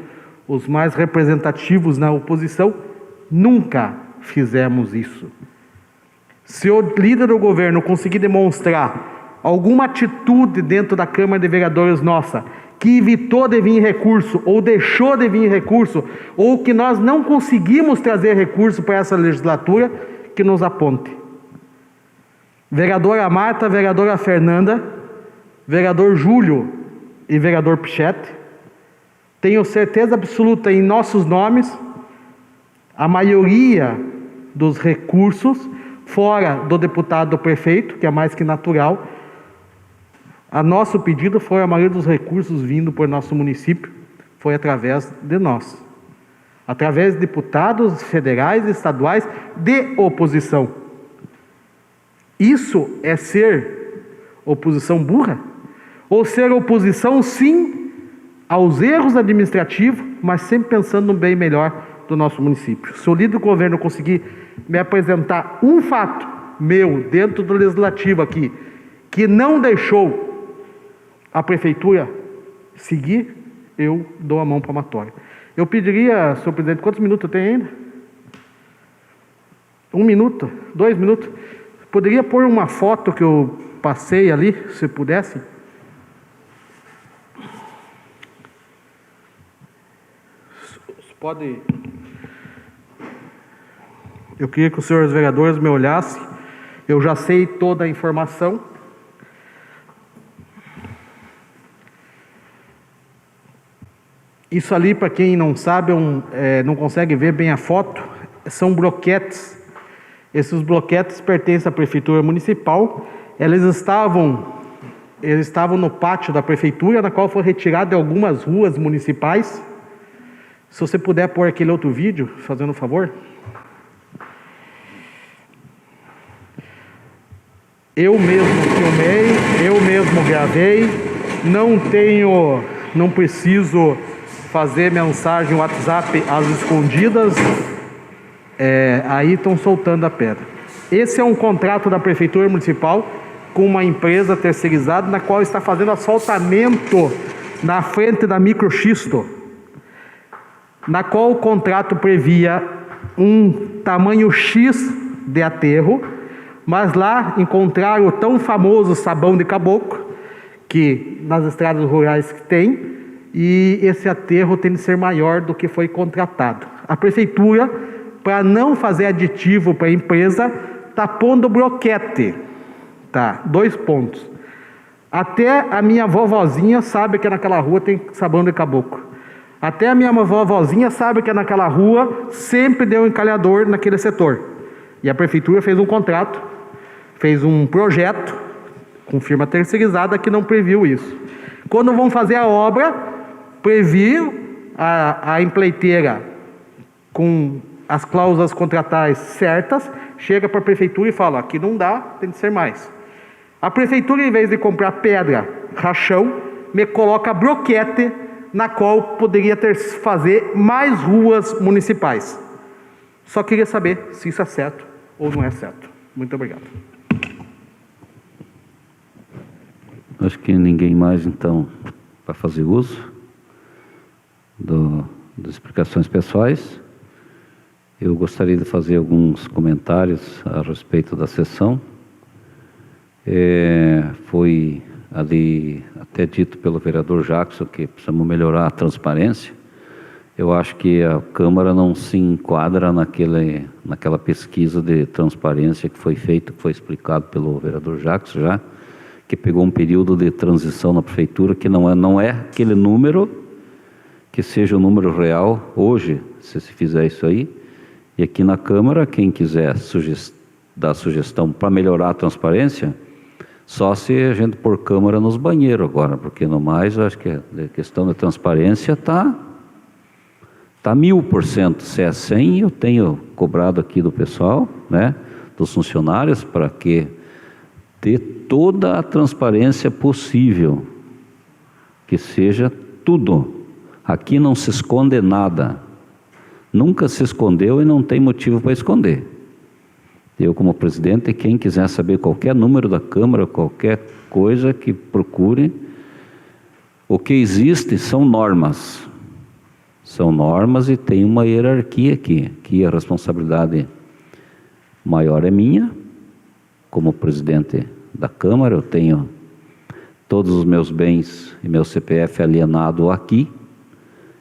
[SPEAKER 6] os mais representativos na oposição, nunca fizemos isso. Se o líder do governo conseguir demonstrar alguma atitude dentro da Câmara de Vereadores nossa, que evitou de vir recurso, ou deixou de vir recurso, ou que nós não conseguimos trazer recurso para essa legislatura, que nos aponte. Vereadora Marta, vereadora Fernanda, vereador Júlio e vereador Pichetti, tenho certeza absoluta em nossos nomes, a maioria dos recursos, fora do deputado do prefeito, que é mais que natural, a nosso pedido foi a maioria dos recursos vindo por nosso município, foi através de nós. Através de deputados federais e estaduais de oposição. Isso é ser oposição burra? Ou ser oposição, sim, aos erros administrativos, mas sempre pensando no bem melhor do nosso município. Se o líder do governo conseguir me apresentar um fato meu, dentro do legislativo aqui, que não deixou a prefeitura seguir, eu dou a mão palmatória. Eu pediria, senhor presidente, quantos minutos eu tenho ainda? 1 minuto? 2 minutos? Poderia pôr uma foto que eu passei ali, se pudesse? Pode. Eu queria que os senhores vereadores me olhassem. Eu já sei toda a informação. Isso ali, para quem não sabe, não consegue ver bem a foto, são bloquetes. Esses bloquetes pertencem à Prefeitura Municipal. Eles estavam no pátio da Prefeitura, na qual foi retirado de algumas ruas municipais. Se você puder pôr aquele outro vídeo, fazendo um favor. Eu mesmo filmei, eu mesmo gravei, não preciso fazer mensagem WhatsApp às escondidas, aí estão soltando a pedra. Esse é um contrato da Prefeitura Municipal com uma empresa terceirizada, na qual está fazendo asfaltamento na frente da Microxisto, na qual o contrato previa um tamanho X de aterro, mas lá encontraram o tão famoso sabão de caboclo, que nas estradas rurais que tem, e esse aterro tem de ser maior do que foi contratado. A prefeitura, para não fazer aditivo para a empresa, está pondo bloquete. Tá, 2 pontos. Até a minha vovozinha sabe que naquela rua tem sabão de caboclo. Até a minha vovozinha sabe que naquela rua sempre deu encalhador naquele setor. E a prefeitura fez um contrato, fez um projeto com firma terceirizada que não previu isso. Quando vão fazer a obra, previu a empreiteira com as cláusulas contratais certas, chega para a prefeitura e fala, aqui não dá, tem de ser mais. A prefeitura, em vez de comprar pedra, rachão, me coloca bloquete, na qual poderia fazer mais ruas municipais. Só queria saber se isso é certo ou não é certo. Muito obrigado.
[SPEAKER 1] Acho que ninguém mais, então, para fazer uso das explicações pessoais. Eu gostaria de fazer alguns comentários a respeito da sessão. Foi ali até dito pelo vereador Jackson que precisamos melhorar a transparência. eu acho que a Câmara não se enquadra naquela pesquisa de transparência que foi feita, que foi explicado pelo vereador Jackson já, que pegou um período de transição na prefeitura, que não é aquele número que seja o número real hoje, se fizer isso aí. E aqui na Câmara, quem quiser dar sugestão para melhorar a transparência, só se a gente pôr câmera nos banheiros agora, porque no mais, eu acho que a questão da transparência está 1000%. Se é 100%, eu tenho cobrado aqui do pessoal, né, dos funcionários, para que ter toda a transparência possível, que seja tudo. Aqui não se esconde nada, nunca se escondeu e não tem motivo para esconder. Eu, como presidente, quem quiser saber qualquer número da Câmara, qualquer coisa, que procure. O que existe são normas. São normas e tem uma hierarquia aqui. Aqui a responsabilidade maior é minha. Como presidente da Câmara, eu tenho todos os meus bens e meu CPF alienado aqui.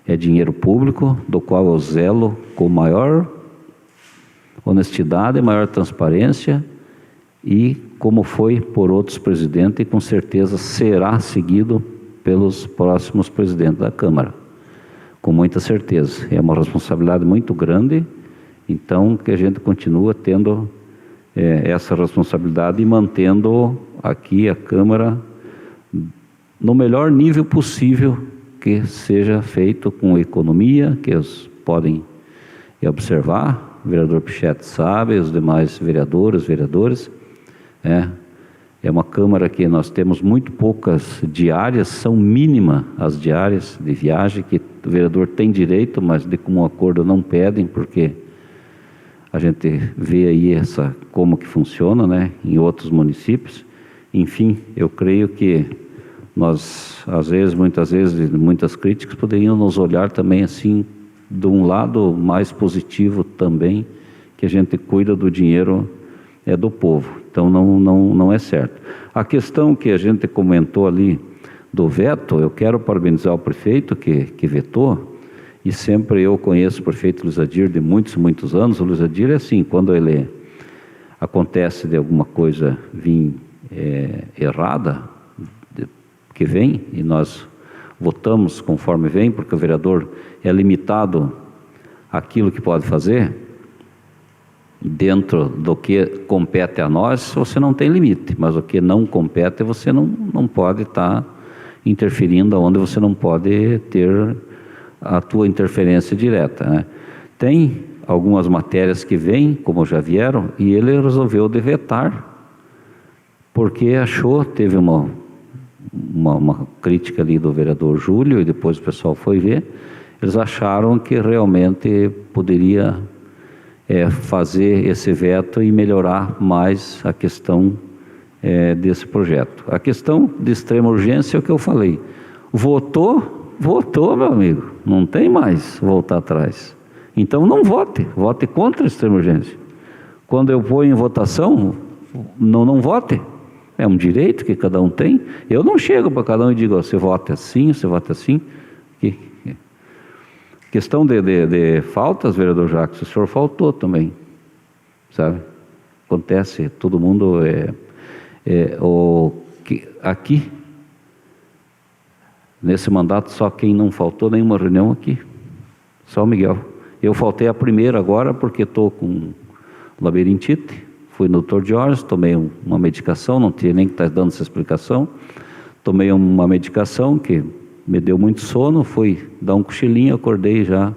[SPEAKER 1] É dinheiro público, do qual eu zelo com maior honestidade, maior transparência, e como foi por outros presidentes, e com certeza será seguido pelos próximos presidentes da Câmara, com muita certeza. É uma responsabilidade muito grande, então que a gente continua tendo essa responsabilidade e mantendo aqui a Câmara no melhor nível possível, que seja feito com economia, que eles podem observar. O vereador Pichetti sabe, os demais vereadores, é uma Câmara que nós temos muito poucas diárias, são mínimas as diárias de viagem, que o vereador tem direito, mas de comum acordo não pedem, porque a gente vê aí como que funciona, né, em outros municípios. Enfim, eu creio que nós, muitas vezes, muitas críticas poderiam nos olhar também assim, de um lado mais positivo também, que a gente cuida do dinheiro do povo. Então não é certo. A questão que a gente comentou ali do veto, eu quero parabenizar o prefeito que vetou, e sempre eu conheço o prefeito Luiz Adir de muitos anos. O Luiz Adir é assim, quando ele acontece de alguma coisa vir errada, que vem, e nós votamos conforme vem, porque o vereador é limitado àquilo que pode fazer, dentro do que compete a nós, você não tem limite, mas o que não compete, você não pode estar interferindo onde você não pode ter a tua interferência direta, né? Tem algumas matérias que vêm, como já vieram, e ele resolveu de vetar, porque achou, teve uma crítica ali do vereador Júlio, e depois o pessoal foi ver, eles acharam que realmente poderia fazer esse veto e melhorar mais a questão desse projeto. A questão de extrema urgência é o que eu falei. Votou, meu amigo, não tem mais voltar atrás. Então não vote contra a extrema urgência. Quando eu ponho em votação, não vote. É um direito que cada um tem. Eu não chego para cada um e digo, você vota assim, você vota assim. Questão de faltas, vereador Jacques, o senhor faltou também, sabe? Acontece, todo mundo aqui, nesse mandato, só quem não faltou nenhuma reunião aqui, só o Miguel. Eu faltei a primeira agora porque estou com labirintite. Fui no Dr. Jorge, tomei uma medicação, não tinha nem que estar dando essa explicação. Tomei uma medicação que me deu muito sono, fui dar um cochilinho, acordei já,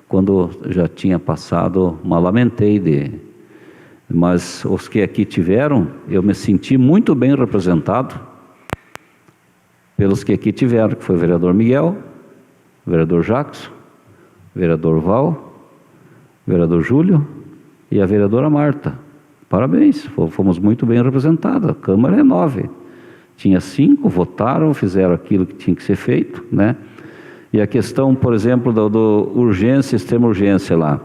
[SPEAKER 1] quando já tinha passado, lamentei mas os que aqui tiveram, eu me senti muito bem representado pelos que aqui tiveram, que foi o vereador Miguel, o vereador Jackson, o vereador Val, o vereador Júlio e a vereadora Marta. Parabéns, fomos muito bem representados. A Câmara é 9. Tinha 5, votaram, fizeram aquilo que tinha que ser feito, né? E a questão, por exemplo, do urgência, extrema urgência lá.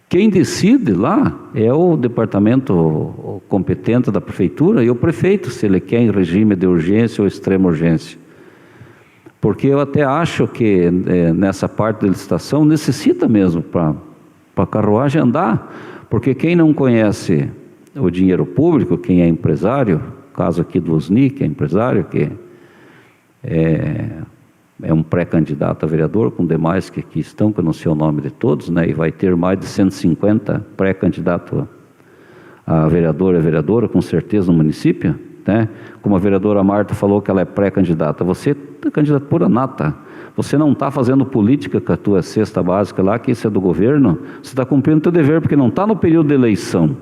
[SPEAKER 1] Quem decide lá é o departamento competente da prefeitura e o prefeito, se ele quer em regime de urgência ou extrema urgência. Porque eu até acho que nessa parte da licitação necessita mesmo para a carruagem andar, porque quem não conhece o dinheiro público, quem é empresário, caso aqui do Osni, que é empresário, que é um pré-candidato a vereador, com demais que aqui estão, que eu não sei o nome de todos, né, e vai ter mais de 150 pré-candidatos a vereador e vereadora, com certeza, no município, né? Como a vereadora Marta falou que ela é pré-candidata, você é candidatura nata, você não está fazendo política com a tua cesta básica lá, que isso é do governo, você está cumprindo o teu dever, porque não está no período de eleição.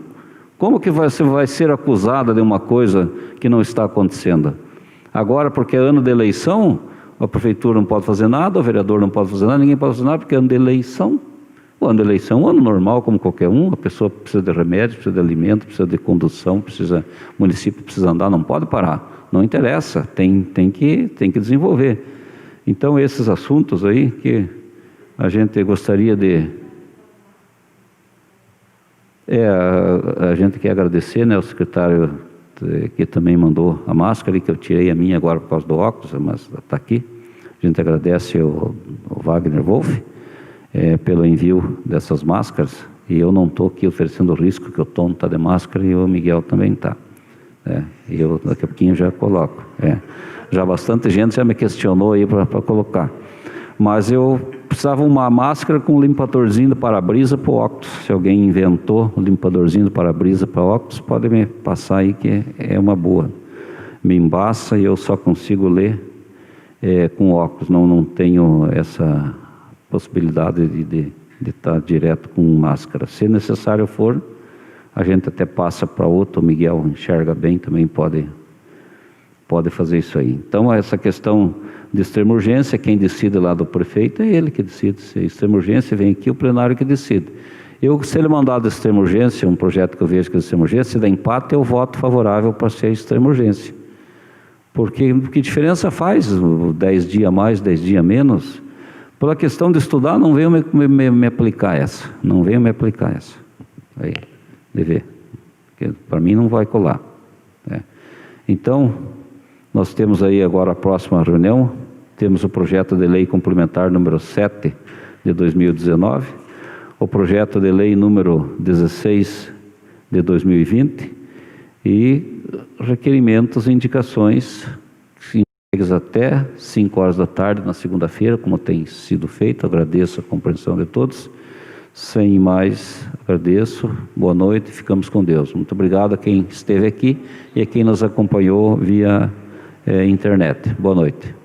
[SPEAKER 1] Como que você vai ser acusada de uma coisa que não está acontecendo? Agora, porque é ano de eleição, a prefeitura não pode fazer nada, o vereador não pode fazer nada, ninguém pode fazer nada, porque é ano de eleição. O ano de eleição é um ano normal, como qualquer um, a pessoa precisa de remédio, precisa de alimento, precisa de condução, o município precisa andar, não pode parar, não interessa, tem que desenvolver. Então, esses assuntos aí que a gente gostaria de... a gente quer agradecer, né, ao secretário que também mandou a máscara, que eu tirei a minha agora por causa do óculos, mas está aqui. A gente agradece ao Wagner Wolff pelo envio dessas máscaras, e eu não estou aqui oferecendo risco, que o Tom está de máscara e o Miguel também está. E eu daqui a pouquinho já coloco. Já bastante gente já me questionou aí para colocar. Mas eu precisava uma máscara com um limpadorzinho do para-brisa para o óculos. Se alguém inventou um limpadorzinho do para-brisa para óculos, pode me passar aí, que é uma boa. Me embaça e eu só consigo ler com óculos. Não tenho essa possibilidade de estar direto com máscara. Se necessário for, a gente até passa para outro. O Miguel enxerga bem, também pode fazer isso aí. Então, essa questão de extrema urgência, quem decide lá do prefeito é ele que decide. Se é extrema urgência, vem aqui o plenário que decide. Se ele mandar de extrema urgência, um projeto que eu vejo que é de extrema urgência, se dá empate, eu voto favorável para ser extrema urgência. Porque que diferença faz 10 dias a mais, 10 dias a menos? Pela questão de estudar, não venho me aplicar essa. Não venho me aplicar essa. Aí, de ver. Porque para mim não vai colar. Então, nós temos aí agora a próxima reunião, temos o projeto de lei complementar número 7 de 2019, o projeto de lei número 16 de 2020 e requerimentos e indicações entregues até 5 horas da tarde na segunda-feira, como tem sido feito. Agradeço a compreensão de todos. Sem mais, agradeço, boa noite, ficamos com Deus. Muito obrigado a quem esteve aqui e a quem nos acompanhou via internet. Boa noite.